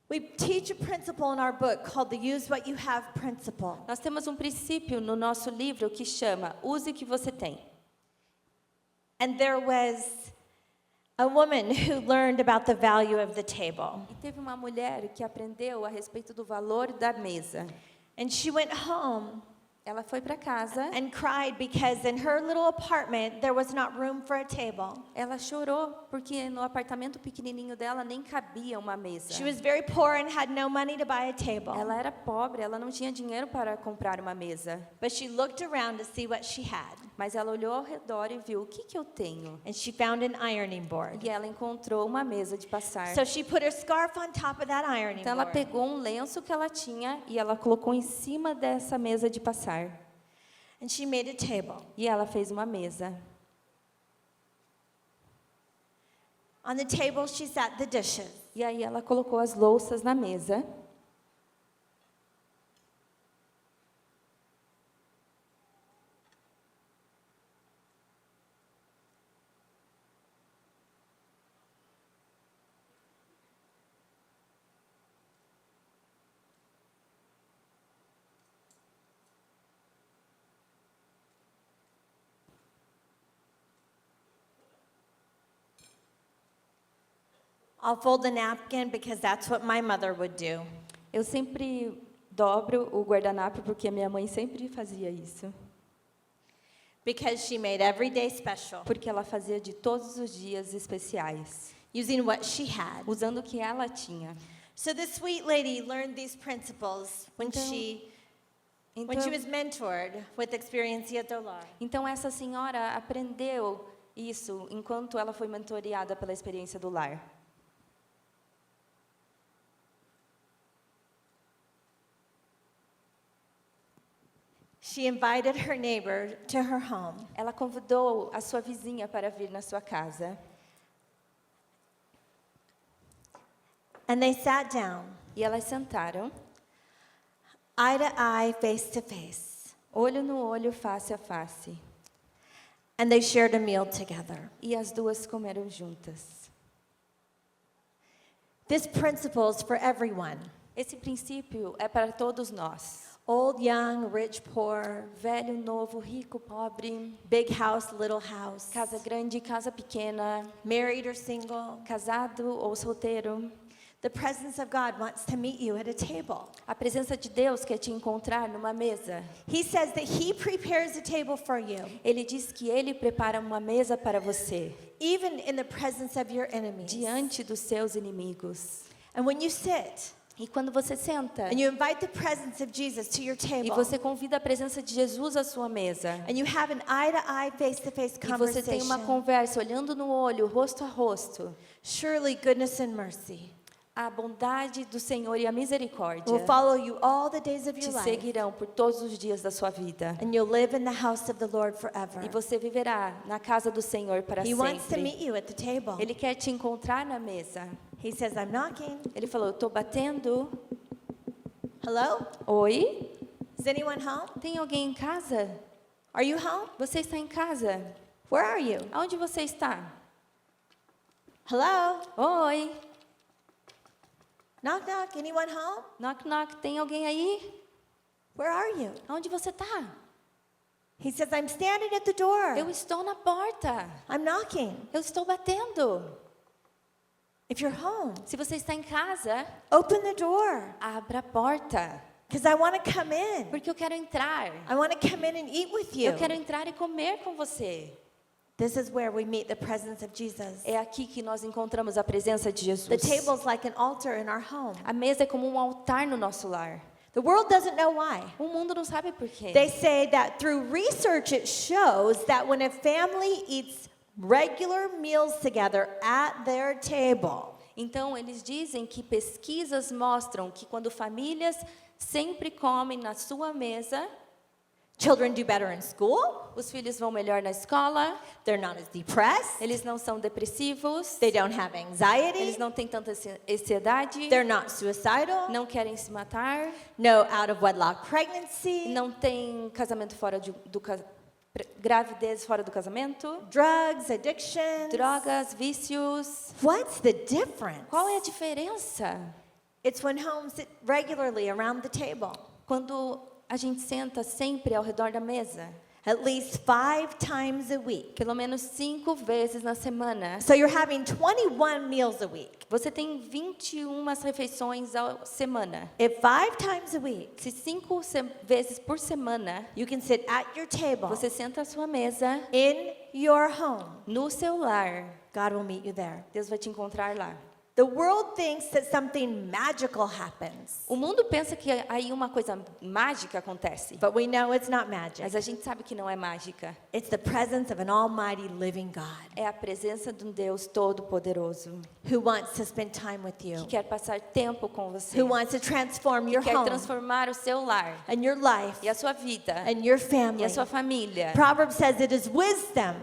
We teach a principle in our book called the Use What You Have principle. Nós temos um princípio no nosso livro que chama Use o que você tem. And there was a woman who learned about the value of the table. E teve uma mulher que aprendeu a respeito do valor da mesa. And she went home Ela foi para casa, and cried because in her little apartment there was not room for a table. ela chorou porque no apartamento pequenininho dela nem cabia uma mesa. She was very poor and had no money to buy a table. Ela era pobre, ela não tinha dinheiro para comprar uma mesa. But she looked around to see what she had. Mas ela olhou ao redor e viu o que eu tenho. And she found an ironing board. E ela encontrou uma mesa de passar. So she put her scarf on top of that ironing Então ela board. pegou um lenço que ela tinha e ela colocou em cima dessa mesa de passar. And she made a table. E ela fez uma mesa. On the table she sat the dishes. E aí ela colocou as louças na mesa. I'll fold the napkin because that's what my mother would do. Eu sempre dobro o guardanapo porque a minha mãe sempre fazia isso. Because she made every day special, Porque ela fazia de todos os dias especiais, using what she had. usando o que ela tinha. So this sweet lady learned these principles when Então- she Então, was mentored with Experiencia do Lar. então essa senhora aprendeu isso enquanto ela foi mentoreada pela experiência do lar. She invited her neighbor to her home. Ela convidou a sua vizinha para vir na sua casa. And they sat down, E elas sentaram, eye to eye, face to face. olho no olho, face a face. And they shared a meal together. E as duas comeram juntas. This principle is for everyone. Esse princípio é para todos nós. Old, young, rich, poor, Velho, novo, rico, pobre, big house, little house, casa grande, casa pequena, married or single. casado ou solteiro. The presence of God wants to meet you at a table. A presença de Deus quer te encontrar numa mesa. He says that He prepares a table for you, Ele diz que Ele prepara uma mesa para você, even in the presence of your enemies. diante dos seus inimigos. And when you sit E quando você senta and you invite the presence of Jesus to your e table, você convida a presença de Jesus à sua mesa, and you have an eye-to-eye, face-to-face e você tem uma conversation, conversa olhando no olho, rosto a rosto, surely goodness and mercy a bondade do Senhor e a misericórdia will follow you all the days of te your life, seguirão por todos os dias da sua vida. and you'll live in the house of the Lord forever. E você viverá na casa do Senhor para He wants to sempre. meet you at the table. Ele quer te encontrar na mesa. He says, I'm knocking. Ele falou, eu estou batendo. Hello? Oi? Is anyone home? Tem alguém em casa? Are you home? Você está em casa? Where are you? Aonde você está? Hello? Oi? Knock, knock. Anyone home? Knock, knock. Tem alguém aí? Where are you? Aonde você está? He says, I'm standing at the door. Eu estou na porta. I'm knocking. Eu estou batendo. If you're home, Se você está em casa, open the door abra a porta. because I want to come in. Porque eu quero entrar. I want to come in and eat with you. Eu quero entrar e comer com você. This is where we meet the presence of Jesus. É aqui que nós encontramos a presença de Jesus. The table is like an altar in our home. A mesa é como um altar no nosso lar. The world doesn't know why. O mundo não sabe por quê. They say that through research it shows that when a family eats regular meals together at their table, Então, eles dizem que pesquisas mostram que quando famílias sempre comem na sua mesa, children do better in school, os filhos vão melhor na escola, they're not as depressed, eles não são depressivos, they don't have anxiety, eles não têm tanta ansiedade, they're not suicidal, não querem se matar, no out of wedlock pregnancy, não tem casamento fora gravidez fora do casamento, drugs, addictions. drogas, vícios. What's the difference? Qual é a diferença? It's when homes sit regularly around the table, Quando a gente senta sempre ao redor da mesa, at least 5 times a week. pelo menos 5 vezes na semana. So you're having 21 meals a week. Você tem 21 refeições a semana. If 5 times a week, Se 5 vezes por semana you can sit at your table você senta à sua mesa, in your home, no seu lar, God will meet you there. Deus vai te encontrar lá. The world thinks that something magical happens, O mundo pensa que aí uma coisa mágica acontece, but we know it's not magic. mas a gente sabe que não é mágica. It's the presence of an almighty living God É a presença de um Deus todo-poderoso who wants to spend time with you, que quer passar tempo com você, who wants to transform your que quer home transformar o seu lar and your life e a sua vida and your e family. a sua família. Proverbs says it is wisdom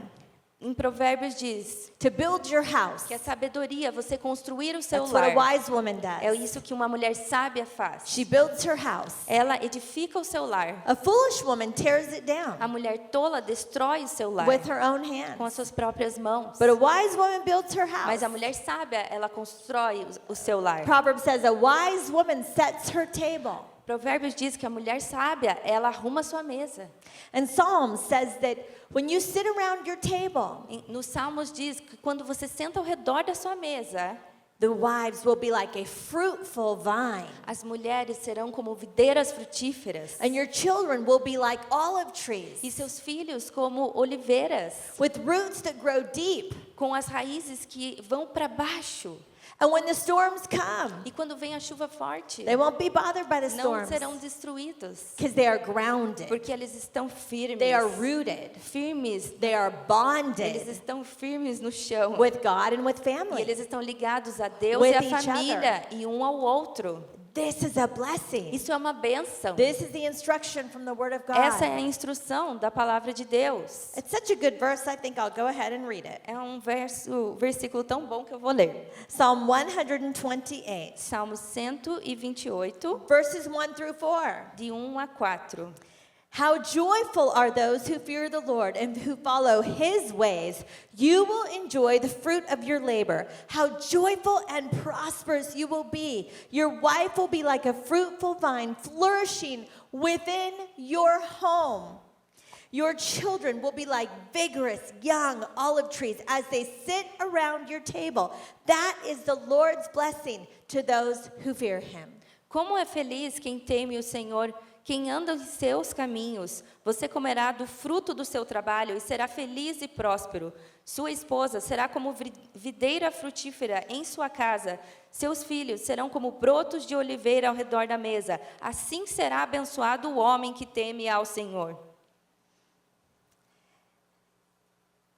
Em Provérbios diz to build your house. que é sabedoria você construir o seu That's what a lar. wise woman É does. isso que uma mulher sábia faz. She builds her house. Ela edifica o seu lar. A foolish woman tears it down A mulher tola destrói o seu lar with her own com as hands. suas próprias mãos. But a wise woman builds her Mas house. a mulher sábia, ela constrói o seu lar. Proverbs says a wise woman sets her table. Provérbios diz que a mulher sábia, ela arruma a sua mesa. And Psalms says that when you sit around your table, Nos Salmos diz que quando você senta ao redor da sua mesa, The wives will be like a fruitful vine, As mulheres serão como videiras frutíferas. and your children will be like olive trees, E seus filhos como oliveiras, with roots that grow deep. com as raízes que vão para baixo. And when the storms come, E quando vem a chuva forte, they won't be bothered by the não storms serão destruídos, because they are grounded. porque eles estão firmes. They are rooted. Firmes. They are Eles bonded estão firmes no chão. with God and with E family. eles estão ligados a Deus With e à each família e um ao outro. This is a blessing. Isso é uma bênção. This is the instruction from the Word of God. Essa é a instrução da palavra de Deus. It's such a good verse, I think I'll go ahead and read it. É um versículo tão bom que eu vou ler. Psalm 128, Salmo 128, verses 1 through 4. de 1 a 4. How joyful are those who fear the Lord and who follow His ways. You will enjoy the fruit of your labor. How joyful and prosperous you will be. Your wife will be like a fruitful vine flourishing within your home. Your children will be like vigorous young olive trees as they sit around your table. That is the Lord's blessing to those who fear Him. Como é feliz quem teme o Senhor, quem anda em seus caminhos. Você comerá do fruto do seu trabalho e será feliz e próspero. Sua esposa será como videira frutífera em sua casa. Seus filhos serão como brotos de oliveira ao redor da mesa. Assim será abençoado o homem que teme ao Senhor.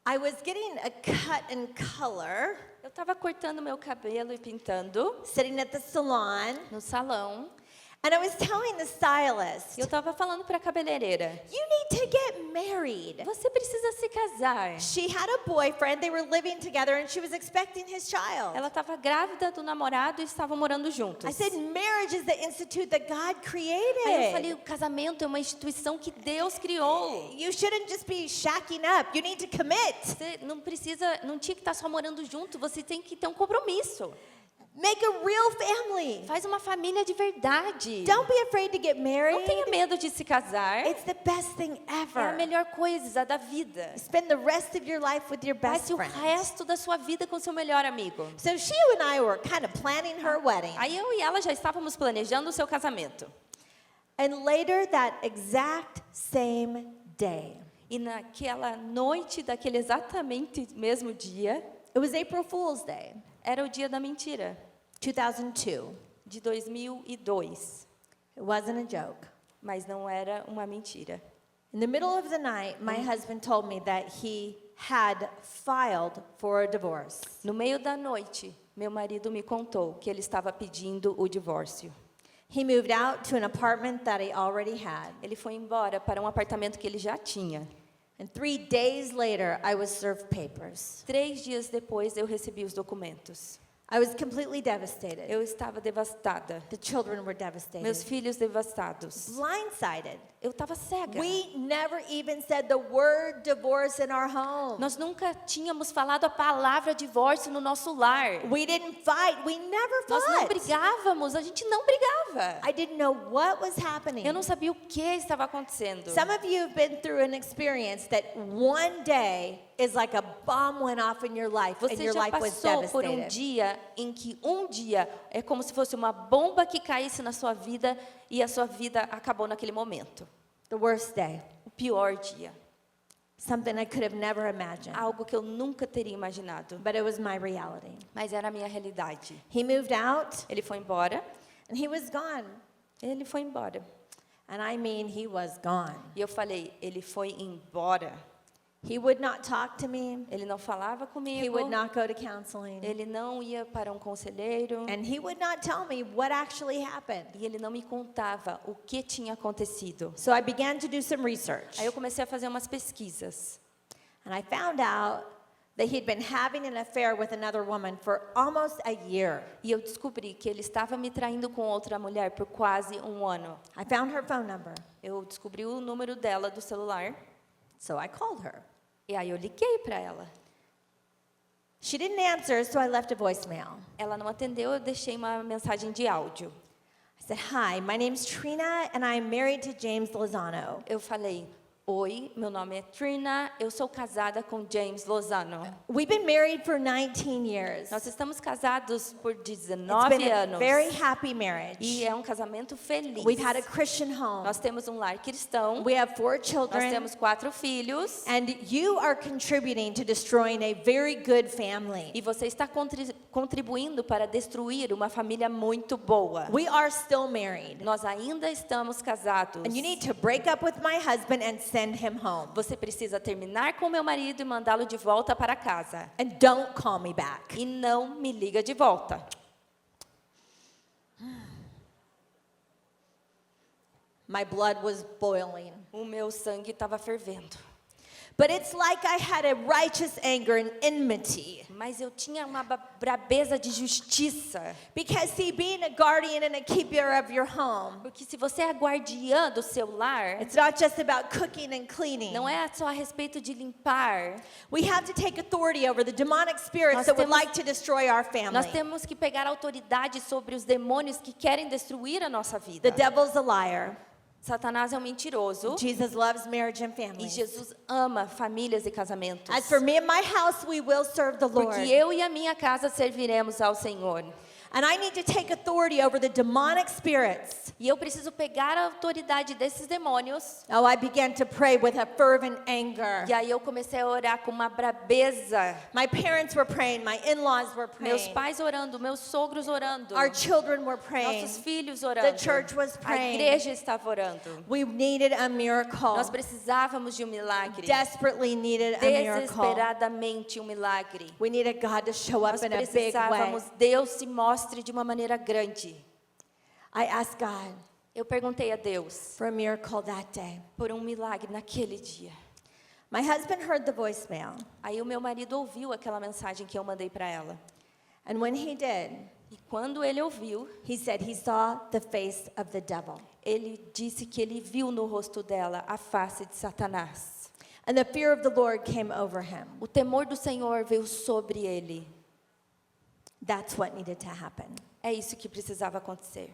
I was getting a cut and color Eu estava cortando meu cabelo e pintando sitting at the salon, no salão. and I was telling the stylist, E eu estava falando para a cabeleireira. you need to get married. Você precisa se casar. She had a boyfriend, they were living together, and she was expecting his child. Ela estava grávida do namorado e estavam morando juntos. I said, marriage is the institute that God created. Aí eu falei, o casamento é uma instituição que Deus criou. You shouldn't just be shacking up. You need to commit. Você não tinha que estar só morando junto, você tem que ter um compromisso. Make a real family. Faz uma família de verdade. Don't be afraid to get married. Não tenha medo de se casar. It's the best thing É a ever. melhor coisa da vida. Spend the rest of your life with your best Passe o friend. resto da sua vida com seu melhor amigo. So she and I were kind of planning her wedding. Aí eu e ela já estávamos planejando o seu casamento. And later that exact same day, E naquela noite daquele exatamente mesmo dia, it was April Fool's Day, era o dia da mentira, 2002. de 2002. It wasn't a joke. Mas não era uma mentira. In the middle of the night, my husband told me that he had filed for a divorce. No meio da noite, meu marido me contou que ele estava pedindo o divórcio. He moved out to an apartment that he already had. Ele foi embora para um apartamento que ele já tinha. And 3 days later, I was served papers. 3 dias depois, eu recebi os documentos. I was completely devastated. Eu estava devastada. The children were devastated. Meus filhos devastados. Blindsided. Eu estava cega. We never even said the word divorce in our home. Nós nunca tínhamos falado a palavra divórcio no nosso lar. We didn't fight. We never Nós não fought. brigávamos, a gente não brigava. I didn't know what was happening. Eu não sabia o que estava acontecendo. Some of you have been through an experience that one day is like a bomb went off in your life and Você your já life was passou por um devastated. dia em que um dia é como se fosse uma bomba que caísse na sua vida e a sua vida acabou naquele momento. The worst day. O pior dia. Something I could have never imagined. Algo que eu nunca teria imaginado. But it was my reality. Mas era a minha realidade. He moved out Ele foi embora. and he was gone. Ele foi embora. And I mean, he was gone. E eu falei, ele foi embora. He would not talk to me. Ele não falava He comigo. would not go to counseling. Ele não ia para um conselheiro. And he would not tell me what actually happened. E ele não me contava o que tinha acontecido. So I began to do some research. Aí eu comecei a fazer umas pesquisas. And I found out that he'd been having an affair with another woman for almost a year. E eu descobri que ele estava me traindo com outra mulher por quase um ano. I found her phone number. Eu descobri o número dela do celular. So I called her. E aí eu liguei para ela. She didn't answer, so I left a voicemail. Ela não atendeu, eu deixei uma mensagem de áudio. I said, "Hi, my name's Trina and I'm married to James Lozano. Eu falei, Oi, meu nome é Trina, eu sou casada com James Lozano. We've been married for 19 years. Nós estamos casados por It's 19 been a anos. very happy marriage. E é um casamento feliz. We've had a Christian home. Nós temos um lar cristão. We have 4 Nós children. temos 4 filhos. And you are contributing to destroying a very good family. E você está contribuindo para destruir uma família muito boa. We are still married. Nós ainda estamos casados. And you need to break up with my husband and send him home. Você precisa terminar com meu marido e mandá-lo de volta para casa. And don't call me back. E não me liga de volta. My blood was boiling. O meu sangue estava fervendo. But it's like I had a righteous anger and enmity. Mas eu tinha uma brabeza de justiça. Because see, being a guardian and a keeper of your home, Porque se você é guardiã do seu lar, it's not just about cooking and cleaning. não é só a respeito de limpar. We have to take authority over the demonic spirits Nós that would temos- like to destroy our Nós family. temos que pegar autoridade sobre os demônios que querem destruir a nossa vida. The devil's a liar. Satanás é um mentiroso. Jesus loves marriage and E families. Jesus ama famílias e casamentos. As for me and my house, we will serve the Lord. Porque eu e a minha casa serviremos ao Senhor. And I need to take authority over the demonic spirits. E eu preciso pegar a autoridade desses demônios. Oh, I began to pray with a fervent anger. E aí eu comecei a orar com uma brabeza. My parents were praying, my in-laws were Meus praying. pais orando, meus sogros orando. Our children were praying. Nossos filhos orando. The church was A praying. igreja estava orando. We needed a miracle. Nós precisávamos de um milagre. Desperately needed a miracle. Desesperadamente um milagre. We needed God to show up Nós in a big way. precisávamos Deus se mostre de uma maneira grande. I asked God Eu perguntei a Deus for a miracle that day. por um milagre naquele dia. My husband heard the voicemail, Aí o meu marido ouviu aquela mensagem que eu mandei para ela. and when he did, E quando ele ouviu, he said he saw the face of the devil. ele disse que ele viu no rosto dela a face de Satanás. And the fear of the Lord came over him. O temor do Senhor veio sobre ele. That's what needed to happen. É isso que precisava acontecer.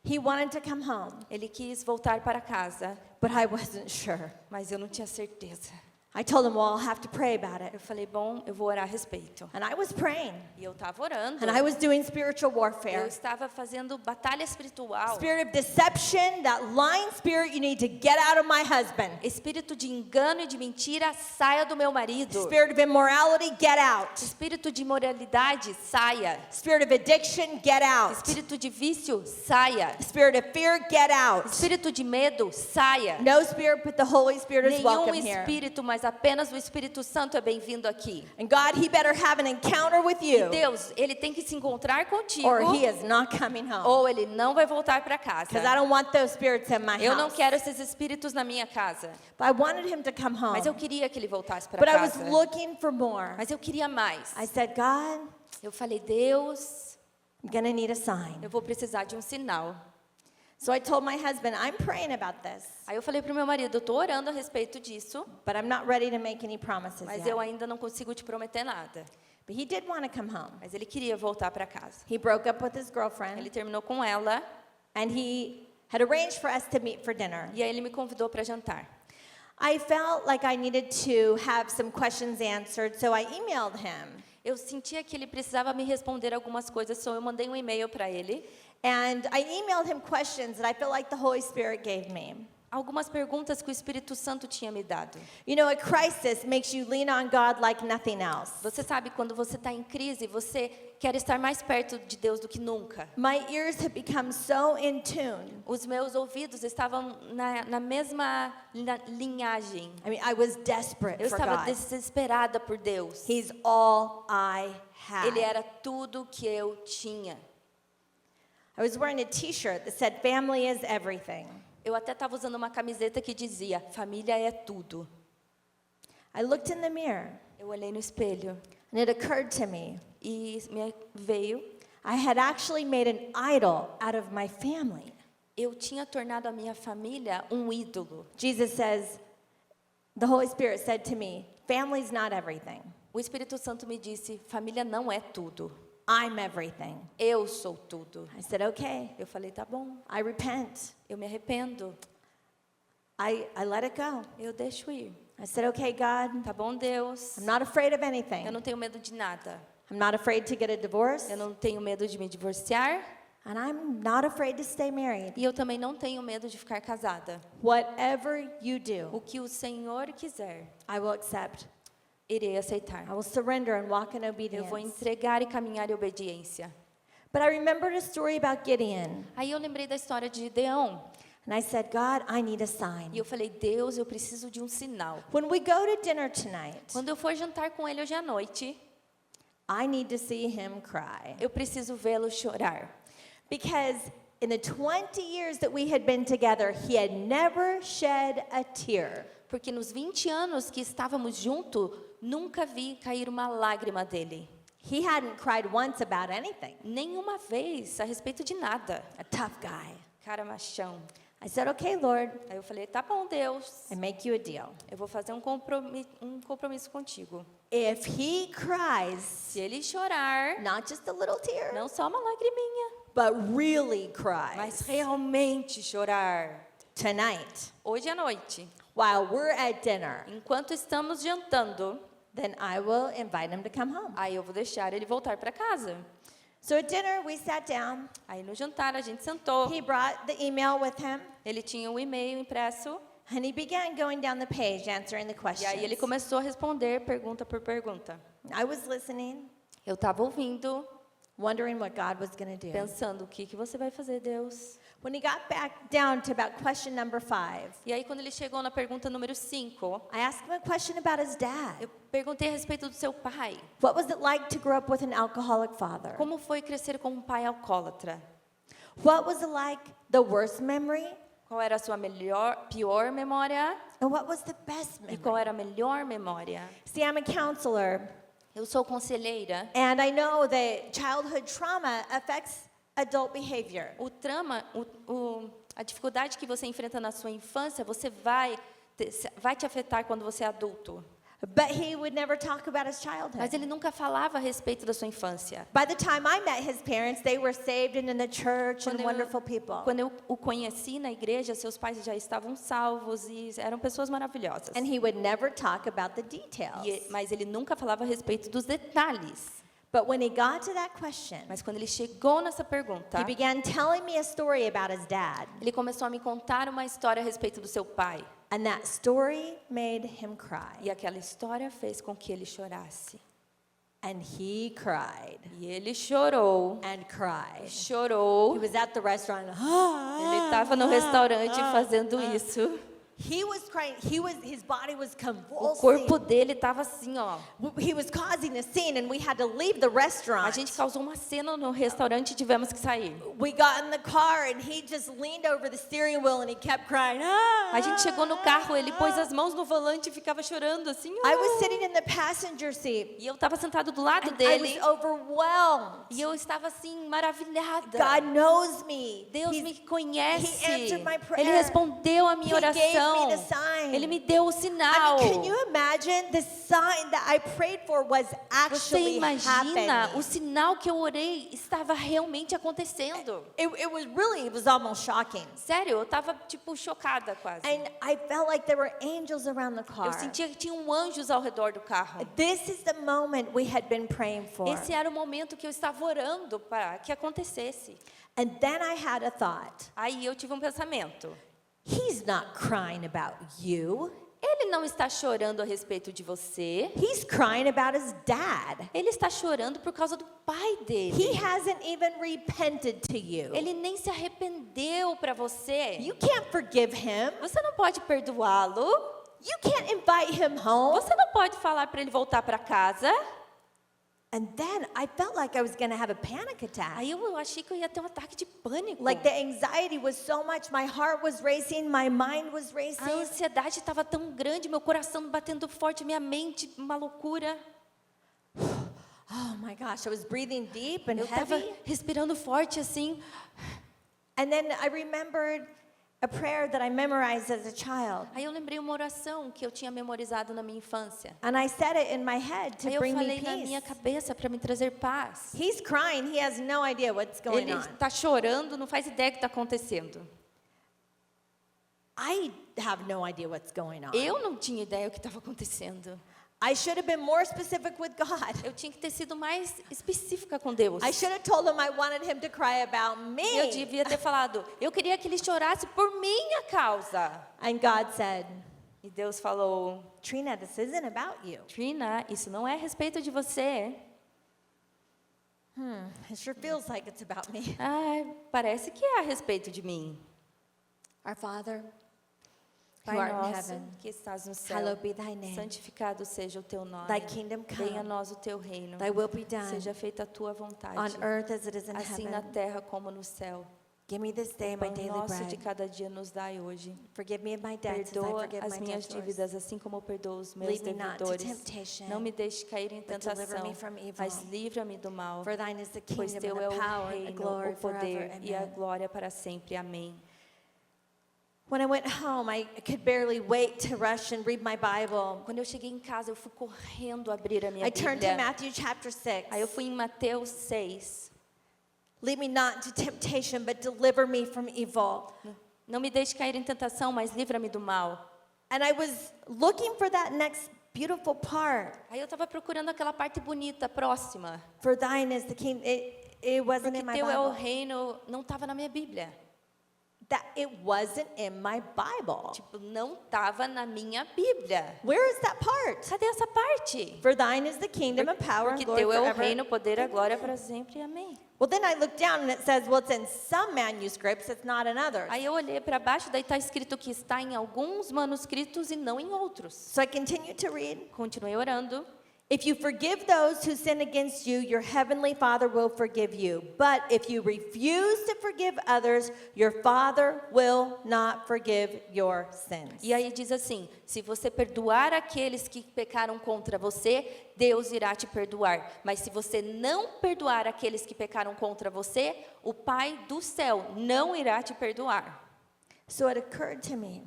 He wanted to come home, Ele quis voltar para casa, but I wasn't sure. mas eu não tinha certeza. I told him, well, I'll have to pray about it. Eu falei, bom, eu vou orar a respeito. And I was praying, E eu estava orando. and I was doing spiritual Eu warfare. estava fazendo batalha espiritual. Spirit of deception, that lying spirit, you need to get out of my husband. Espírito de engano e de mentira, saia do meu marido. Spirit of immorality, get out. Espírito de imoralidade, saia. Spirit of addiction, get out. Espírito de vício, saia. Spirit of fear, get out. Espírito de medo, saia. No spirit but the Holy Spirit is Nenhum welcome here. espírito, mas apenas o Espírito Santo é bem-vindo aqui. And God, he better have an encounter with you, Deus, ele tem que se encontrar contigo, or he is not coming home. ou ele não vai voltar para casa. Because I don't want those spirits in my Eu não house. quero esses espíritos na minha casa. But I wanted him to come home. Mas eu queria que ele voltasse para But I was casa. looking for more. Mas eu queria mais. I said, God, Eu falei, Deus, I'm going to need a sign. eu vou precisar de um sinal. So I told my husband, I'm praying about this, Aí eu falei pro meu marido, eu tô orando a respeito disso, but I'm not ready to make any promises mas yet. eu ainda não consigo te prometer nada. But he did want to come home. Mas ele queria voltar para casa. He broke up with his Ele girlfriend, terminou com ela and he had arranged for us to meet for dinner. e aí ele me convidou para jantar. I felt like I needed to have some questions answered, so I emailed him. Eu sentia que ele precisava me responder algumas coisas, então eu mandei um e-mail para ele. And I emailed him questions that I feel like the Holy Spirit gave me. Algumas perguntas que o Espírito Santo tinha me dado. You know, a crisis makes you lean on God like nothing else. Você sabe, quando você está em crise, você quer estar mais perto de Deus do que nunca. My ears have become so in tune. Os meus ouvidos estavam na mesma linhagem. I mean, I was desperate Eu for estava God. desesperada por Deus. He's all I had. Ele era tudo que eu tinha. I was wearing a t-shirt that said, family is everything. Eu até estava usando uma camiseta que dizia, família é tudo. I looked in the mirror, Eu olhei no espelho and it occurred to me, e me veio, I had actually made an idol out of my family. eu tinha tornado a minha família um ídolo. Jesus says, the Holy Spirit said to me, family's not everything. O Espírito Santo me disse, família não é tudo. I'm everything. Eu sou tudo. I said, okay, Eu falei, tá bom, I repent. eu me arrependo. I let it go. Eu deixo ir. I said, okay, God, Tá bom, Deus? I'm not afraid of Eu anything. não tenho medo de nada. I'm not afraid to get a divorce, Eu não tenho medo de me divorciar. and I'm not afraid to stay married. E eu também não tenho medo de ficar casada. Whatever you do, O que o Senhor quiser, I will accept. irei aceitar. I will surrender and walk in Eu obedience. vou entregar e caminhar em obediência. But I remembered a story about Gideon, Aí eu lembrei da história de Gideão. and I said, God, I need a sign. E eu falei, Deus, eu preciso de um sinal. When we go to dinner tonight, Quando eu for jantar com ele hoje à noite, I need to see him cry. eu preciso vê-lo chorar. Because in the 20 years that we had been together, he had never shed a tear. Porque nos 20 anos que estávamos juntos, nunca vi cair uma lágrima dele. He hadn't cried once about anything. Nenhuma vez a respeito de nada. A tough guy. Cara machão. I said, okay, Lord, Aí eu falei, tá bom, Deus. I make you a deal. Eu vou fazer um compromisso contigo. If he cries, Se ele chorar, not just a little tear, não só uma lagriminha, but really mas cries realmente chorar. tonight, Hoje à noite, while we're at dinner, enquanto estamos jantando, then I will invite him to come home. aí eu vou deixar ele voltar para casa. So at dinner, we sat down. Aí no jantar a gente sentou. He brought the email with him, Ele tinha um e-mail impresso and he began going down the page, answering the e aí ele questions. começou a responder pergunta por pergunta. I was listening, Eu estava ouvindo, wondering what God was going to do. pensando o que você vai fazer, Deus? When he got back down to about question number 5, E aí quando ele chegou na pergunta número 5, I asked him a question about his dad. eu perguntei a respeito do seu pai. What was it like to grow up with an alcoholic father? Como foi crescer com um pai alcoólatra? What was it like, the worst memory? Qual era a sua pior memória? And what was the best E qual memory? era a melhor memória? See, I'm a counselor, Eu sou conselheira. and I know that childhood trauma affects adult behavior. O trama, a dificuldade que você enfrenta na sua infância, você vai te afetar quando você é adulto. But he would never talk about his childhood. Mas ele nunca falava a respeito da sua infância. By the time I met his parents, they were saved and in the church and wonderful people. Quando eu o conheci na igreja, seus pais já estavam salvos e eram pessoas maravilhosas. And he would never talk about the details. Mas ele nunca falava a respeito dos detalhes. But when he got to that question, Mas quando ele chegou nessa pergunta, he began telling me a story about his dad. ele começou a me contar uma história a respeito do seu pai. And that story made him cry. E aquela história fez com que ele chorasse. And he cried E ele chorou. and cried. Chorou. He was at the restaurant. Ele estava no restaurante fazendo isso. He was crying. His body was O convulsing. corpo dele estava assim, ó. He was causing a scene and we had to leave the A restaurant. gente causou uma cena no restaurante e tivemos que sair. We got in the car and he just leaned over the steering wheel and he kept crying. A gente chegou no carro, ele pôs as mãos no volante e ficava chorando assim. I was sitting in the passenger seat. E eu estava sentado do lado And I dele. was overwhelmed. E eu estava assim, maravilhada. God knows me. Deus He's- me conhece. He answered my prayer. Ele respondeu a minha He gave oração. me the sign. Ele me deu o sinal. I mean, can you imagine the sign that I prayed for was Você actually imagina, happening? o sinal que eu orei estava realmente acontecendo. It was almost shocking. Sério, eu estava tipo chocada quase. And I felt like there were angels around the Eu car. sentia que tinham anjos ao redor do carro. This is the moment we had been praying for. Esse era o momento que eu estava orando para que acontecesse. And then I had a thought. Aí eu tive um pensamento. He's not crying about you. Ele não está chorando a respeito de você. He's crying about his dad. Ele está chorando por causa do pai dele. He hasn't even repented to you. Ele nem se arrependeu para você. You can't forgive him. Você não pode perdoá-lo. You can't invite him home. Você não pode falar para ele voltar para casa. And then I felt like I was going to have a panic attack. Aí eu achei que eu ia ter um ataque de pânico. Like the anxiety was so much, my heart was racing, my mind was A racing. ansiedade estava tão grande, meu coração batendo forte, minha mente uma loucura. Oh my gosh, I was breathing deep and Eu estava heavy. respirando forte assim. And then I remembered a prayer that I memorized as a child. Aí eu lembrei uma oração que eu tinha memorizado na minha infância. And I said it in my head to Aí eu bring me falei na minha peace. cabeça para me trazer paz. He's crying, he has no idea what's going Ele on. está chorando, não faz ideia do que está acontecendo. I have no idea what's going on. Eu não tinha ideia o que estava acontecendo. I should have been more specific with God. Eu tinha que ter sido mais específica com Deus. I should have told him I wanted him to cry about Eu me. devia ter falado, eu queria que ele chorasse por minha causa. And God said, E Deus falou, Trina, this isn't about you. Trina, isso não é a respeito de você. It sure feels like it's about me. Ah, parece que é a respeito de mim. Our Father, Pai who art in nosso, heaven, que estás no céu, hallowed be thy name. santificado seja o teu nome. Thy kingdom Venha a come. nós o teu reino. Thy will be done Seja feita a tua vontade. on earth as it is in Assim na heaven. terra como no céu. Give me this day O my pão daily nosso de bread. cada dia nos dai hoje. Forgive me of my debts as I Perdoa forgive as my minhas debtors. dívidas, assim como eu perdoo os meus Lead me not to devedores. temptation, Não me deixe cair em but deliver tentação, me from evil. mas livra-me do mal. For thine is the Pois kingdom teu and é the o power and the reino, glory o poder forever. e a Amen. glória para sempre. Amém. When I went home, I could barely wait to rush and read my Bible. Quando eu cheguei em casa, eu fui correndo abrir a minha I turned to Bíblia. Matthew chapter 6. Aí eu fui em Mateus 6. Lead me not into temptation, but deliver me from evil. Não me deixe cair em tentação, mas livra-me do mal. And I was looking for that next beautiful part. Aí eu estava procurando aquela parte bonita, próxima. For thine is the kingdom. It wasn't Porque in my teu é o Bible. reino, não estava na minha Bíblia. That it wasn't in my Bible. Tipo, não estava na minha Bíblia. Where is that part? Cadê essa parte? For thine is the kingdom and power and Porque glory teu é o forever. reino, o poder, a glória para sempre. Amém. Well, then I looked down and it says, well, it's in some manuscripts, it's not in others. Aí eu olhei para baixo, daí está escrito que está em alguns manuscritos e não em outros. So I continued to read. Continuei orando. If you forgive those who sin against you, your heavenly Father will forgive you. But if you refuse to forgive others, your Father will not forgive your sins. E aí diz assim: se você perdoar aqueles que pecaram contra você, Deus irá te perdoar. Mas se você não perdoar aqueles que pecaram contra você, o Pai do céu não irá te perdoar. So it occurred to me,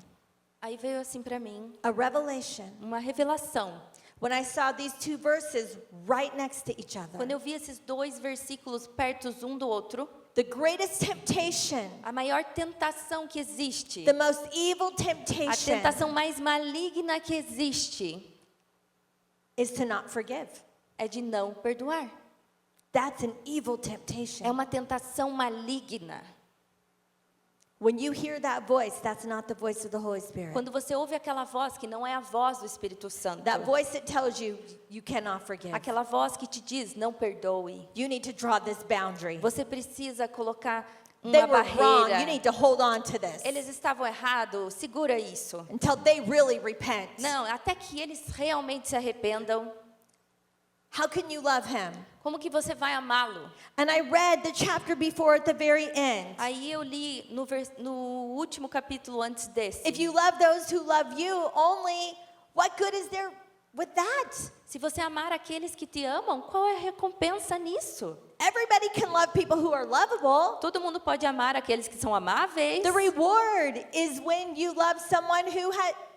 Aí veio assim para mim a revelation, uma revelação. when I saw these two verses right next to each other. Quando eu vi esses dois versículos pertos um do outro, The greatest temptation, a maior tentação que existe, the most evil a temptation, tentação mais maligna que existe, is to not forgive. é de não perdoar. That's an evil temptation. É uma tentação maligna. When you hear that voice, that's not the voice of the Holy Spirit. Quando você ouve aquela voz que não é a voz do Espírito Santo, That voice that tells you you cannot forgive. aquela voz que te diz, não perdoe. You need to draw this boundary. Você precisa colocar They uma were wrong. You barreira. need to hold on to this Eles estavam errados, segura isso. until they really repent. Não, até que eles realmente se arrependam. How can you love him? Como que você vai amá-lo? And I read the chapter before at the very end. Aí eu li no último capítulo antes desse. If you love those who love you only, what good is there with that? Se você amar aqueles que te amam, qual é a recompensa nisso? Everybody can love people who are lovable. Todo mundo pode amar aqueles que são amáveis. The reward is when you love someone who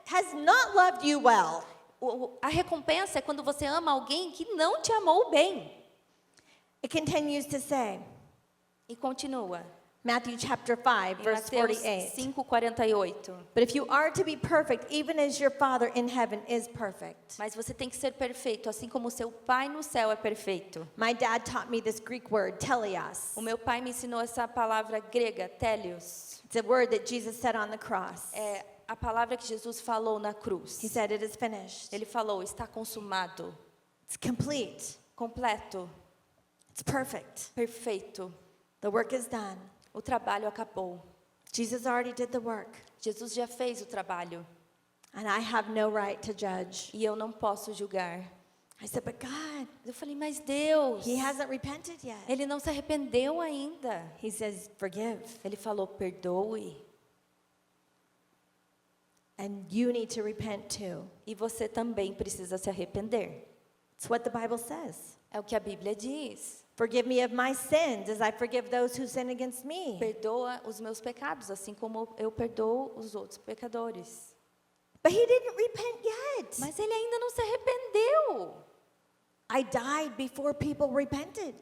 has not loved you well. A recompensa é quando você ama alguém que não te amou bem. It continues to say, E continua. Matthew chapter 5, Em verse Mateus 48. 5:48. But if you are to be perfect, even as your Father in heaven is perfect. Mas você tem que ser perfeito, assim como o seu Pai no céu é perfeito. My dad taught me this Greek word, teleos. O meu pai me ensinou essa palavra grega, télios. It's a word that Jesus said on the cross. É a palavra que Jesus falou na cruz. He said, it is finished. Ele falou, está consumado, It's complete. completo, It's perfect. perfeito. The work is done. O trabalho acabou. Jesus already did the work. Jesus já fez o trabalho. And I have no right to judge. E eu não posso julgar. I said, but God, Eu falei, mas Deus, he hasn't repented yet. ele não se arrependeu ainda. He says, forgive. Ele falou, perdoe. And you need to repent too. E você também precisa se arrepender. It's what the Bible says. É o que a Bíblia diz. Forgive me of my sins as I forgive those who sin against me. Perdoa os meus pecados, assim como eu perdoo os outros pecadores. But he didn't repent yet. Mas ele ainda não se arrependeu. I died before people repented.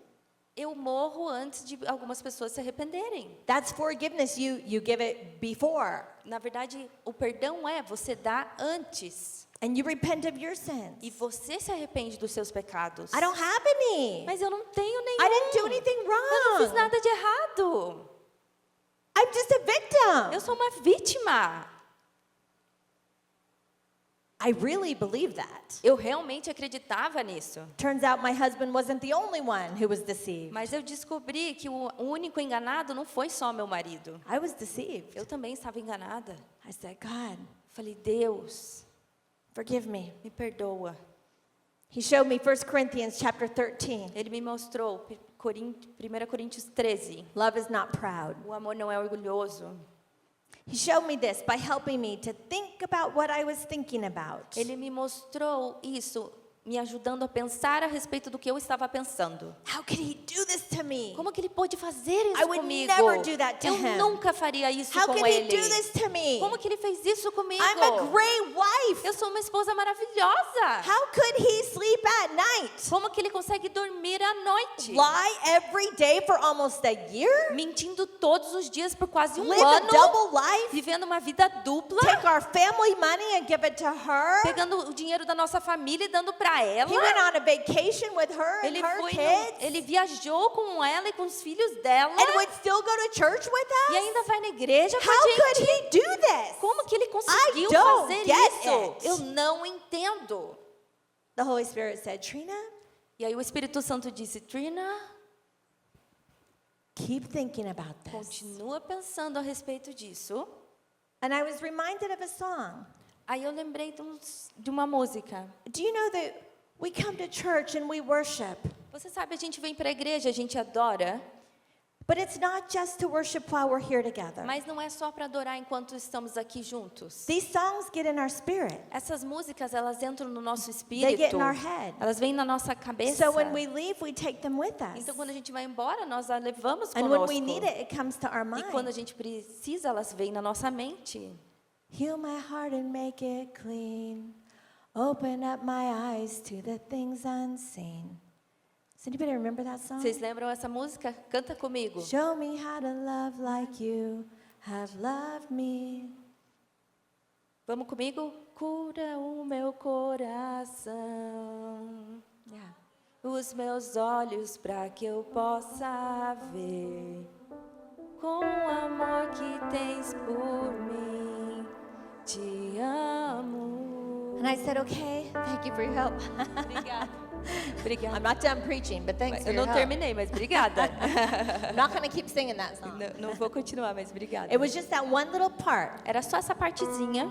eu morro antes de algumas pessoas se arrependerem. That's forgiveness. You give it before. Na verdade, o perdão é você dá antes. And you repent of your sins. E você se arrepende dos seus pecados. I don't have any. Mas eu não tenho nenhum. I didn't do anything Eu não fiz wrong. nada de errado. I'm just a victim. Eu sou uma vítima. I really believe that. Eu realmente acreditava nisso. Turns out my husband wasn't the only one who was deceived. Mas eu descobri que o único enganado não foi só meu marido. I was deceived. Eu também estava enganada. I said, God, Falei, Deus, forgive me. me perdoa. He showed me 1 Corinthians chapter 13. Ele me mostrou 1 Coríntios 13. Love is not proud. O amor não é orgulhoso. He showed me this by helping me to think about what I was thinking about. Ele me mostrou isso, me ajudando a pensar a respeito do que eu estava pensando. How could he do this to me? Como que ele pôde fazer isso I would comigo? never do that to Eu him. nunca faria isso How com could he ele. do this to me? Como que ele fez isso comigo? I'm a great wife. Eu sou uma esposa maravilhosa. How could he sleep at night? Como que ele consegue dormir à noite? Lie every day for almost a year? Mentindo todos os dias por quase um Live a ano. double life? Vivendo uma vida dupla. Take our family money and give it to her? Pegando o dinheiro da nossa família e dando para ela. He went on a vacation with her and Ele her foi kids? ele viajou com ela e com os filhos dela. And would still go to church with E us? ainda vai na igreja com How a could gente. he do this? Como que ele conseguiu I don't fazer get isso? it. Eu não entendo. The Holy Spirit said, Trina, E aí o Espírito Santo disse, Trina, keep thinking about this. continua pensando a respeito disso. And I was reminded of a song. Aí eu lembrei de uma música. Do you know that we come to church and we worship? Você sabe, a gente vem para a igreja, a gente adora, But it's not just to worship while we're here together. mas não é só para adorar enquanto estamos aqui juntos. These songs get in our spirit. Essas músicas, elas entram no nosso They get espírito. in our head. Elas vêm na nossa cabeça. So when we leave, we take them with us. Então quando a gente vai embora, nós a levamos And when conosco. we need it, it comes to our E quando a mind. gente precisa, elas vêm na nossa mente. Heal my heart and make it clean. Open up my eyes to the things unseen. Does anybody remember that song? Vocês lembram essa música? Canta comigo. Show me how to love like you have loved me. Vamos comigo? Cura o meu coração, Yeah. os meus olhos para que eu possa ver com o amor que tens por mim. Te amo. And I said, okay, thank you for your help. Obrigada. I'm Obrigada. not done preaching, but thanks for Eu your não help. terminei, mas obrigada. I'm not going to keep singing that song. Não vou continuar, mas obrigada. It was just that one little part. Era só essa partezinha.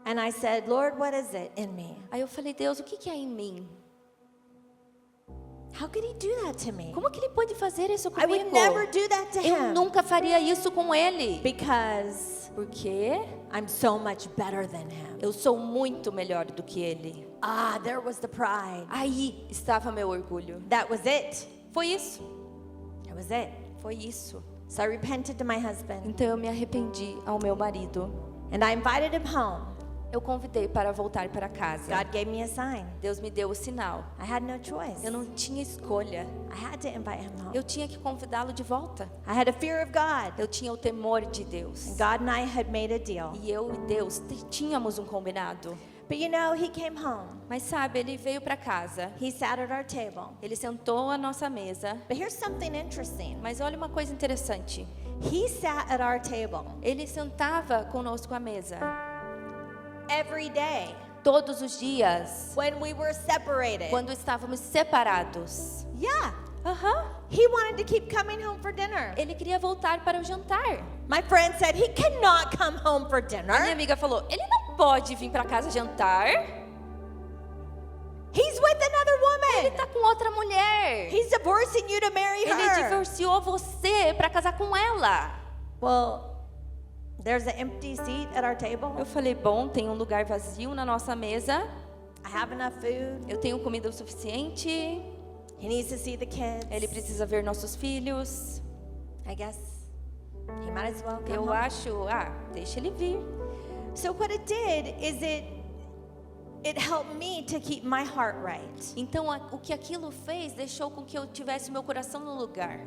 And I said, Lord, what is it in me? Aí eu falei, Deus, o que é em mim? How could he do that to me? Como que ele pode fazer isso I would comigo? never do that to Eu him. nunca faria isso com ele. Because Porque I'm so much better than him. eu sou muito melhor do que ele. Ah, there was the pride. Aí estava meu orgulho. That was it. Foi isso. That was it. Foi isso. So I repented to my husband. Então eu me arrependi ao meu marido. And I invited him home. Eu convidei para voltar para casa. God gave me a sign. Deus me deu o sinal. I had no choice. Eu não tinha escolha. I had to invite him home. Eu tinha que convidá-lo de volta. I had a fear of God. Eu tinha o temor de Deus. And God and I had made a deal. E eu e Deus tínhamos um combinado. But you know, he came home. Mas sabe, ele veio para casa. He sat at our table. Ele sentou à nossa mesa. But here's something interesting. Mas olha uma coisa interessante. He sat at our table Ele sentava conosco à mesa. every day Todos os dias. when we were separated. Quando estávamos separados. Yeah. Aham. He wanted to keep coming home for dinner. Ele queria voltar para o jantar. My friend said he cannot come home for A minha dinner. amiga falou, ele não pode vir para casa jantar. He's with another Ele woman. tá com outra mulher. He's divorcing you to marry Ele her. divorciou você para casar com ela. Well, there's an empty seat at our table. Eu falei, bom, tem um lugar vazio na nossa mesa. I have enough food. Eu tenho comida o suficiente. He needs to see the kids. Ele precisa ver nossos filhos. I guess he might as well come Eu home. acho, deixa ele vir. So what it did is it helped me to keep my heart right. Então, o que aquilo fez deixou com que eu tivesse meu coração no lugar.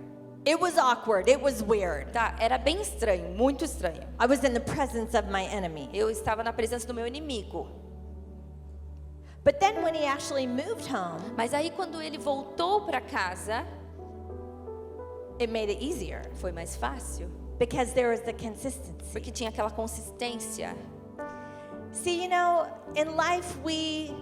It was awkward. It was weird. Tá, era bem estranho, muito estranho. I was in the presence of my enemy. Eu estava na presença do meu inimigo. But then when he actually moved home, Mas aí quando ele voltou para casa, it made it easier foi mais fácil, because there was the consistency. porque tinha aquela consistência. See, you know, in life we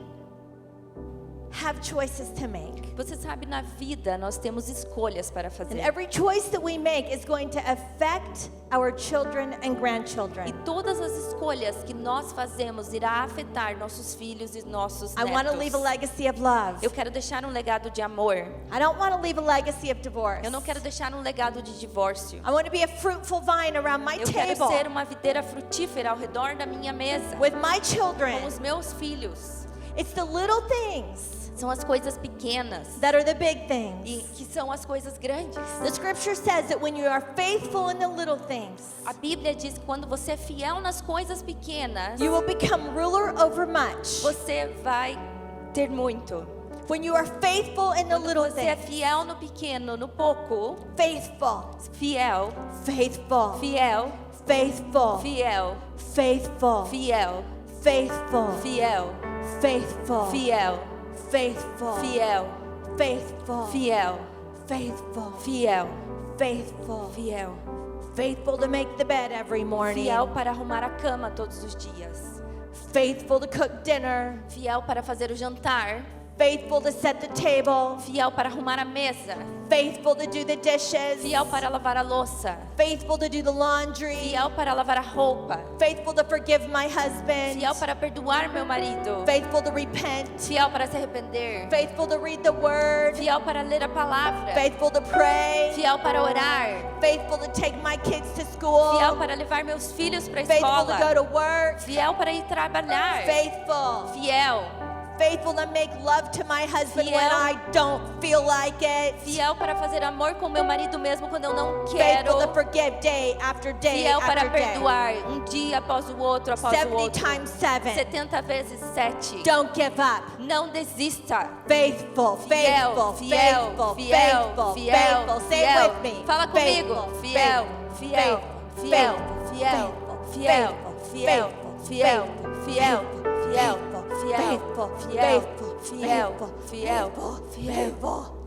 have choices to make. Você sabe, na vida nós temos escolhas para And fazer. every choice that we make is going to affect our children and E grandchildren. todas as escolhas que nós fazemos irá afetar nossos filhos e nossos I want to leave a netos. legacy of love. Eu quero deixar um legado de amor. I don't want to leave a legacy of divorce. Eu não quero deixar um legado de divórcio. I want to be a fruitful vine around my Eu quero table ser uma videira frutífera ao redor da minha mesa, with my com children. os meus filhos. It's the little things São as coisas pequenas that are the big e things. que são as coisas grandes. The scripture says that when you are faithful in the little things, A Bíblia diz que quando você é fiel nas coisas pequenas, you will become ruler over much. você vai ter muito. When you are faithful in the Quando little você é things, fiel no pequeno, no pouco, faithful, fiel, faithful, fiel, faithful, fiel, faithful, fiel, faithful, fiel, faithful, fiel, faithful, fiel, faithful, fiel, faithful, fiel, faithful, fiel. faithful to make the bed every morning, Fiel para arrumar a cama todos os dias. faithful to cook dinner, Fiel para fazer o jantar. faithful to set the table, Fiel para arrumar a mesa. faithful to do the dishes, Fiel para lavar a louça. faithful to do the laundry, Fiel para lavar a roupa. faithful to forgive my husband, Fiel para perdoar meu marido. faithful to repent, Fiel para se arrepender. faithful to read the word, Fiel para ler a palavra. faithful to pray, Fiel para orar. faithful to take my kids to school, Fiel para levar meus filhos para a faithful to go escola. to work, Fiel para ir trabalhar. faithful, Fiel. faithful to make love to my husband Fiel. when I don't feel like it, Fiel para fazer amor com meu marido mesmo quando eu não faithful quero. to forgive day after day Fiel para after day, perdoar um dia após o outro, após o 70 outro. times 7. 70 vezes 7. Don't give up. Não desista. Faithful, Fiel, faithful, fiel, faithful, fiel, faithful, fiel, faithful. Say fiel. it with me. Fala comigo. Faithful, Fiel, fiel, faithful, fiel, faithful, fiel, faithful, fiel, fiel, faithful, fiel, faithful, fiel, fiel, faithful, fiel, faithful, fiel, faithful, fiel, faithful, fiel,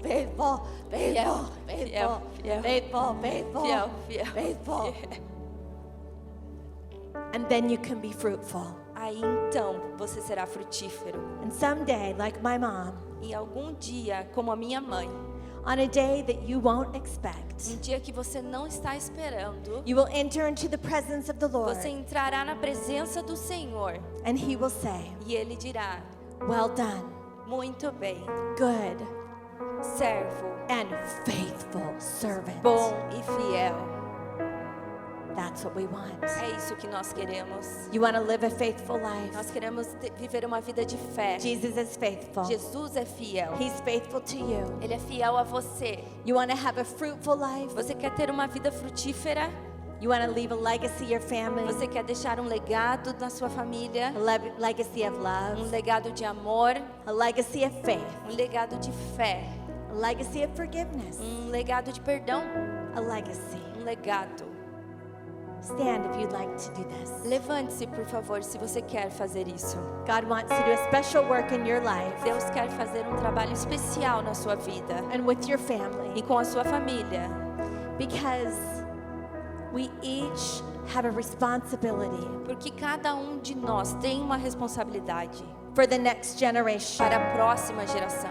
faithful, faithful, fiel, faithful, fiel, faithful, faithful, fiel, fiel, faithful. And then you can be fruitful. Aí então você será frutífero. And someday, like my mom, E algum dia, como a minha mãe, on a day that you won't expect, um dia que você não está esperando, you will enter into the presence of the Lord, você entrará na presença do Senhor and He will say, e Ele dirá: well done, muito bem, good servo, and faithful servant. bom e fiel. That's what we want. É isso que nós queremos. You want to live a faithful life. Nós queremos viver uma vida de fé. Jesus is faithful. Jesus é fiel. He's faithful to you. Ele é fiel a você. You want to have a fruitful life. Você quer ter uma vida frutífera? You want to leave a legacy in your family. Você quer deixar um legado na sua família? Legacy of Um love. legado de amor? A legacy of faith. Um legado de fé? A legacy of forgiveness. Um legado de perdão? A legacy. Um legado. Stand if you'd like to do this. Levante-se, por favor, se você quer fazer isso. God wants to do a special work in your life Deus quer fazer um trabalho especial na sua vida and with your family e com a sua família, because we each have a responsibility porque cada um de nós tem uma responsabilidade for the next generation. para a próxima geração.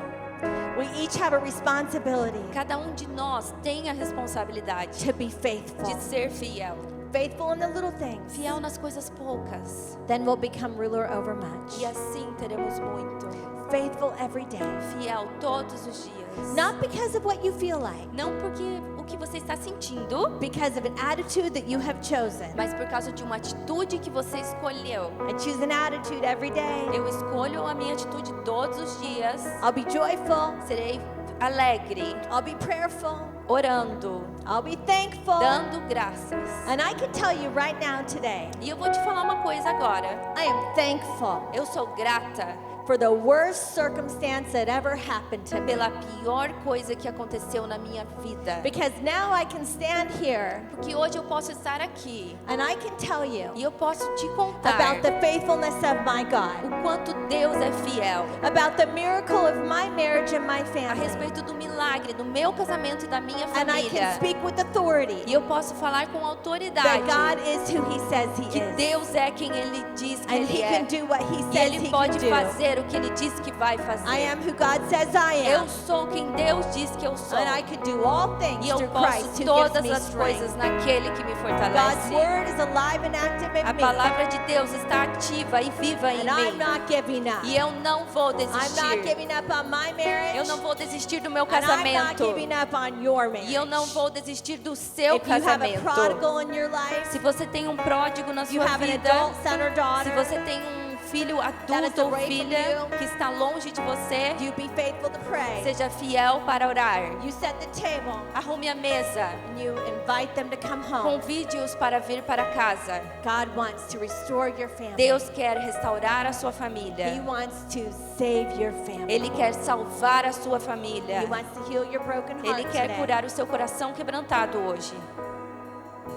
We each have a responsibility Cada um de nós tem a responsabilidade to be faithful. de ser fiel. Faithful in the little things. Fiel nas coisas poucas. Then we'll become ruler over much. E assim teremos muito. Faithful every day. Fiel todos os dias. Not because of what you feel like, Não porque o que você está sentindo, because of an attitude that you have chosen. mas por causa de uma atitude que você escolheu. I choose an attitude every day. Eu escolho a minha atitude todos os dias. I'll be joyful. Serei alegre, I'll be prayerful, orando, I'll be thankful. dando graças. And I can tell you right now today, E eu vou te falar uma coisa agora. I am thankful Eu sou grata for the worst circumstance that ever happened to me. pela pior coisa que aconteceu na minha vida. Because now I can stand here Porque hoje eu posso estar aqui and I can tell you e eu posso te contar about the faithfulness of my God, o quanto Deus é fiel. about the miracle of my marriage and my A family. respeito do milagre do meu casamento e da minha And I can família. speak with authority E eu posso falar com that autoridade God is who He says He que is. Deus é quem Ele diz que And Ele He é. can do what He E says Ele He pode can do. fazer o que Ele diz que vai I fazer. am who God says I Eu am. sou quem Deus diz que eu sou. And I can do all things E eu through posso Christ who gives todas me as coisas strength. naquele que me God's fortalece. word is alive and active in A me. palavra de Deus está ativa e viva em And I'm mim. not giving up. E eu não vou I'm not desistir. giving up on my marriage. Eu não vou desistir do meu And I'm not casamento. giving up on your marriage. E eu não vou desistir do seu If you have a casamento. prodigal in your life, Se você tem um pródigo na you sua have an vida, adult son or se daughter, você tem um filho is adulto ou away from filha you, que está longe de você, you be faithful to pray. seja fiel para orar. You set the table Arrume a mesa. and you invite them to come home. Convide-os para vir para casa. God wants to restore your family. Deus quer restaurar a sua He família. wants to save your family. Ele quer salvar a sua família. He wants to heal your broken heart Ele quer today. curar o seu coração quebrantado hoje.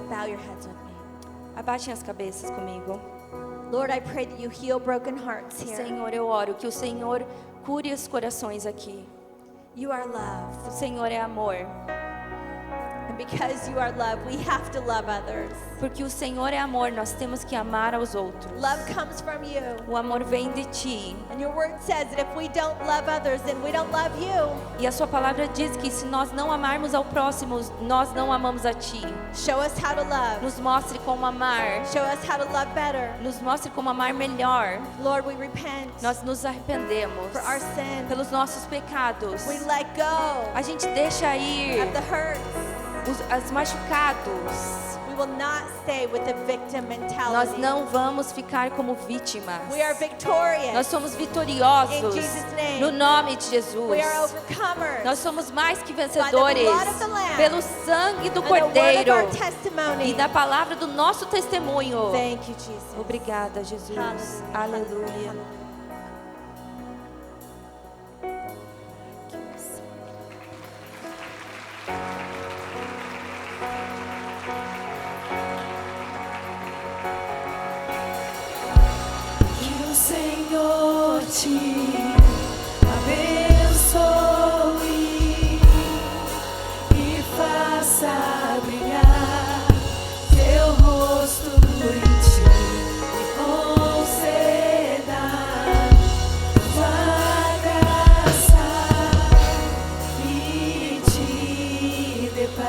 Bow your heads with me. Abaixem as cabeças comigo. Lord, I pray that you heal broken hearts here. Senhor, eu oro que o Senhor cure os corações aqui. You are love. O Senhor é amor. And because you are love, we have to love others. Porque o Senhor é amor, nós temos que amar aos outros. Love comes from you. O amor vem de ti. And your word says that if we don't love others, then we don't love you. E a sua palavra diz que se nós não amarmos ao próximo, nós não amamos a ti. Show us how to love. Nos mostre como amar. Show us how to love better. Nos mostre como amar melhor. Lord, we repent Nós nos arrependemos for our sin. pelos nossos pecados. We let go A gente deixa ir of the hurts. os machucados. We will not stay with the victim Nós mentality. não vamos ficar como vítimas. We are victorious. Nós somos vitoriosos In Jesus' name. no nome de Jesus. We are overcomers. Nós somos mais que vencedores blood of the Lamb pelo sangue do and the word of Cordeiro our testimony. e da palavra do nosso testemunho. Thank you, Jesus. Obrigada, Jesus. Hallelujah. Aleluia. Que o Senhor te abençoe e faça brilhar seu rosto em ti e conceda sua graça e te dê paz.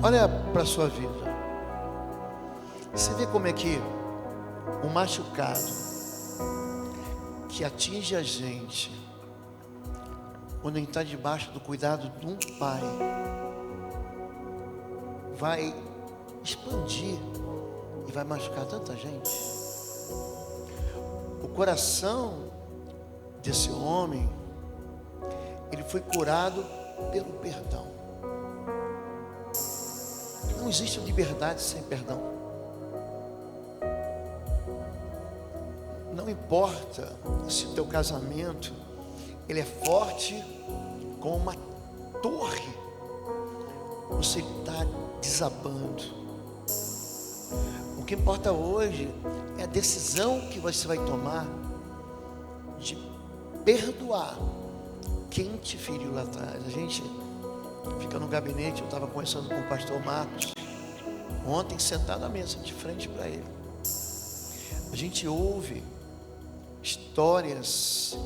Olha para a sua vida. Você vê como é que um machucado que atinge a gente, quando a gente está debaixo do cuidado de um pai, vai expandir e vai machucar tanta gente. O coração desse homem, ele foi curado pelo perdão. Não existe liberdade sem perdão. Não importa se o teu casamento ele é forte como uma torre, você está desabando. O que importa hoje é a decisão que você vai tomar de perdoar quem te feriu lá atrás. A gente fica no gabinete, eu estava conversando com o pastor Marcos ontem, sentado à mesa de frente para ele. A gente ouve histórias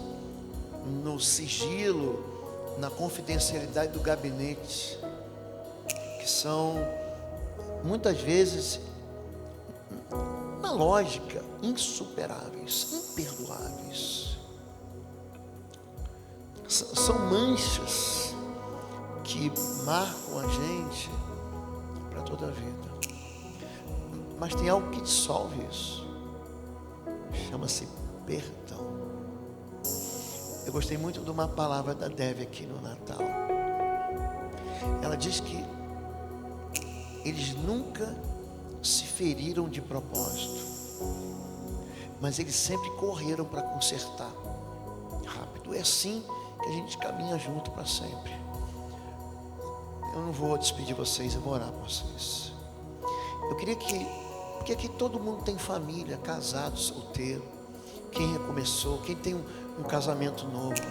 no sigilo, na confidencialidade do gabinete, que são muitas vezes, na lógica, insuperáveis, imperdoáveis. São manchas que marcam a gente para toda a vida. Mas tem algo que dissolve isso. Chama-se perdão. Eu gostei muito de uma palavra da Debbie aqui no Natal. Ela diz que eles nunca se feriram de propósito, mas eles sempre correram para consertar rápido. É assim que a gente caminha junto para sempre. Eu não vou despedir vocês, eu vou orar por vocês. Eu queria que, porque aqui todo mundo tem família, casado, solteiro, quem recomeçou, quem tem um casamento novo,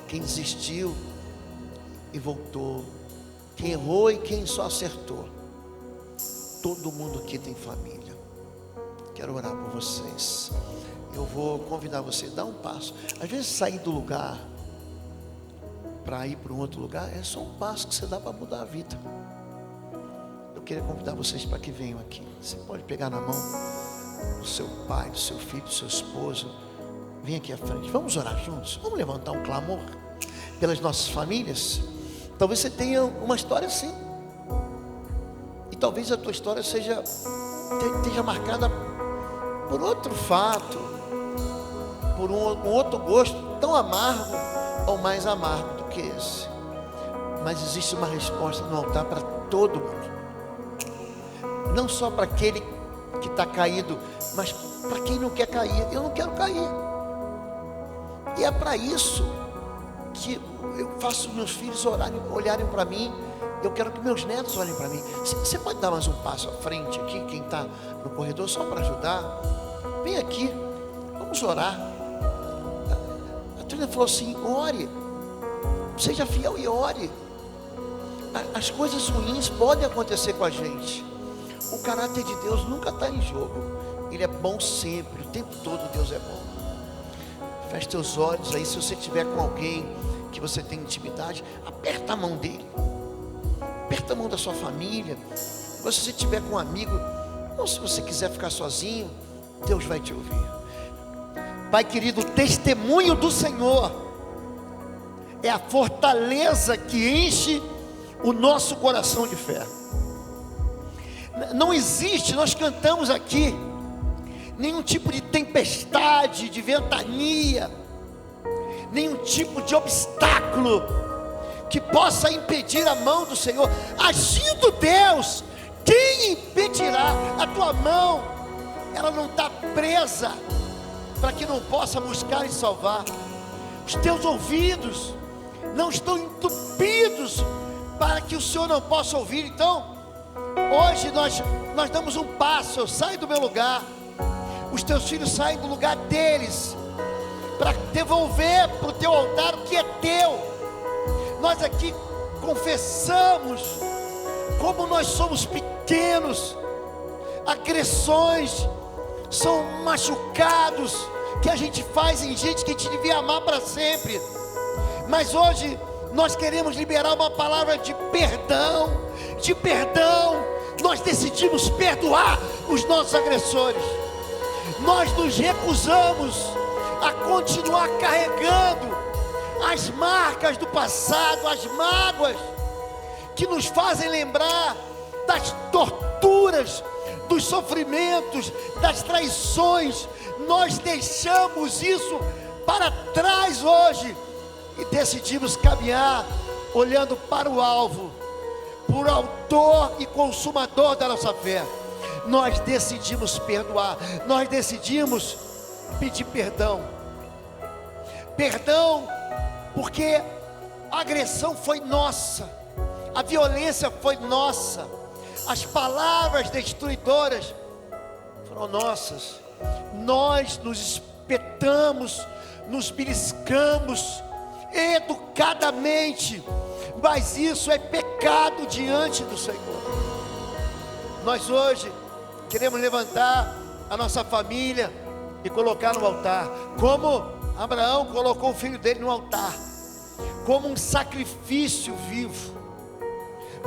quem desistiu e voltou, quem errou e quem só acertou. Todo mundo aqui tem família. Quero orar por vocês. Eu vou convidar você a dar um passo. Às vezes sair do lugar para ir para um outro lugar é só um passo que você dá para mudar a vida. Eu queria convidar vocês para que venham aqui. Você pode pegar na mão do seu pai, do seu filho, do seu esposo. Vem aqui à frente. Vamos orar juntos. Vamos levantar um clamor pelas nossas famílias. Talvez você tenha uma história assim. E talvez a tua história esteja marcada por outro fato, por um outro gosto tão amargo ou mais amargo do que esse. Mas existe uma resposta no altar para todo mundo. Não só para aquele que está caído, mas para quem não quer cair. Eu não quero cair. E é para isso que eu faço meus filhos olharem para mim. Eu quero que meus netos olhem para mim. Você pode dar mais um passo à frente aqui, quem está no corredor, só para ajudar? Vem aqui, vamos orar. A Trina falou assim: ore, seja fiel e ore. As coisas ruins podem acontecer com a gente. O caráter de Deus nunca está em jogo. Ele é bom sempre, o tempo todo Deus é bom. Feche teus olhos aí, se você estiver com alguém que você tem intimidade, aperta a mão dele. Aperta a mão da sua família. Se você estiver com um amigo, ou se você quiser ficar sozinho, Deus vai te ouvir. Pai querido, o testemunho do Senhor é a fortaleza que enche o nosso coração de fé. Não existe, nós cantamos aqui, nenhum tipo de tempestade, de ventania, nenhum tipo de obstáculo que possa impedir a mão do Senhor. Agindo Deus, quem impedirá? A tua mão, ela não está presa para que não possa buscar e salvar. Os teus ouvidos não estão entupidos para que o Senhor não possa ouvir. Então, hoje nós damos um passo. Eu saio do meu lugar, os teus filhos saem do lugar deles, para devolver para o teu altar o que é teu. Nós aqui confessamos como nós somos pequenos. Agressões são machucados que a gente faz em gente que a gente devia amar para sempre. Mas hoje nós queremos liberar uma palavra de perdão. De perdão. Nós decidimos perdoar os nossos agressores. Nós nos recusamos a continuar carregando as marcas do passado, as mágoas que nos fazem lembrar das torturas, dos sofrimentos, das traições. Nós deixamos isso para trás hoje e decidimos caminhar olhando para o alvo, por autor e consumador da nossa fé. Nós decidimos perdoar, nós decidimos pedir perdão. Perdão porque a agressão foi nossa, a violência foi nossa, as palavras destruidoras foram nossas. Nós nos espetamos, nos beliscamos educadamente, mas isso é pecado diante do Senhor. Nós hoje queremos levantar a nossa família e colocar no altar, como Abraão colocou o filho dele no altar, como um sacrifício vivo.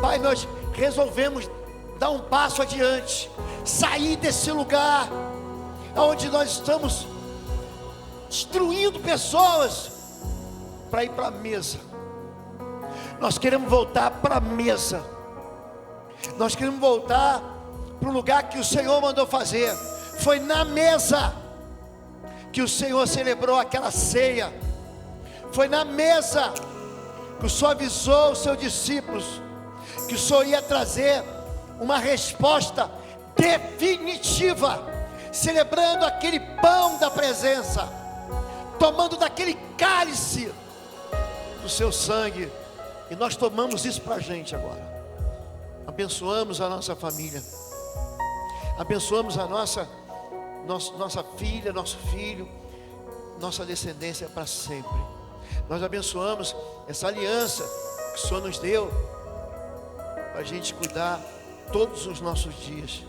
Pai, nós resolvemos dar um passo adiante, sair desse lugar onde nós estamos destruindo pessoas, para ir para a mesa. Nós queremos voltar para a mesa. Nós queremos voltar para o lugar que o Senhor mandou fazer. Foi na mesa que o Senhor celebrou aquela ceia. Foi na mesa que o Senhor avisou os seus discípulos que o Senhor ia trazer uma resposta definitiva, celebrando aquele pão da presença, tomando daquele cálice do seu sangue, e nós tomamos isso para a gente agora. Abençoamos a nossa família, abençoamos a nossa filha, nosso filho, nossa descendência para sempre. Nós abençoamos essa aliança que o Senhor nos deu para a gente cuidar todos os nossos dias,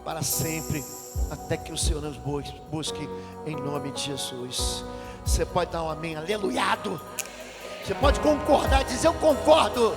para sempre, até que o Senhor nos busque, em nome de Jesus. Você pode dar um amém aleluiado? Você pode concordar, dizer eu concordo.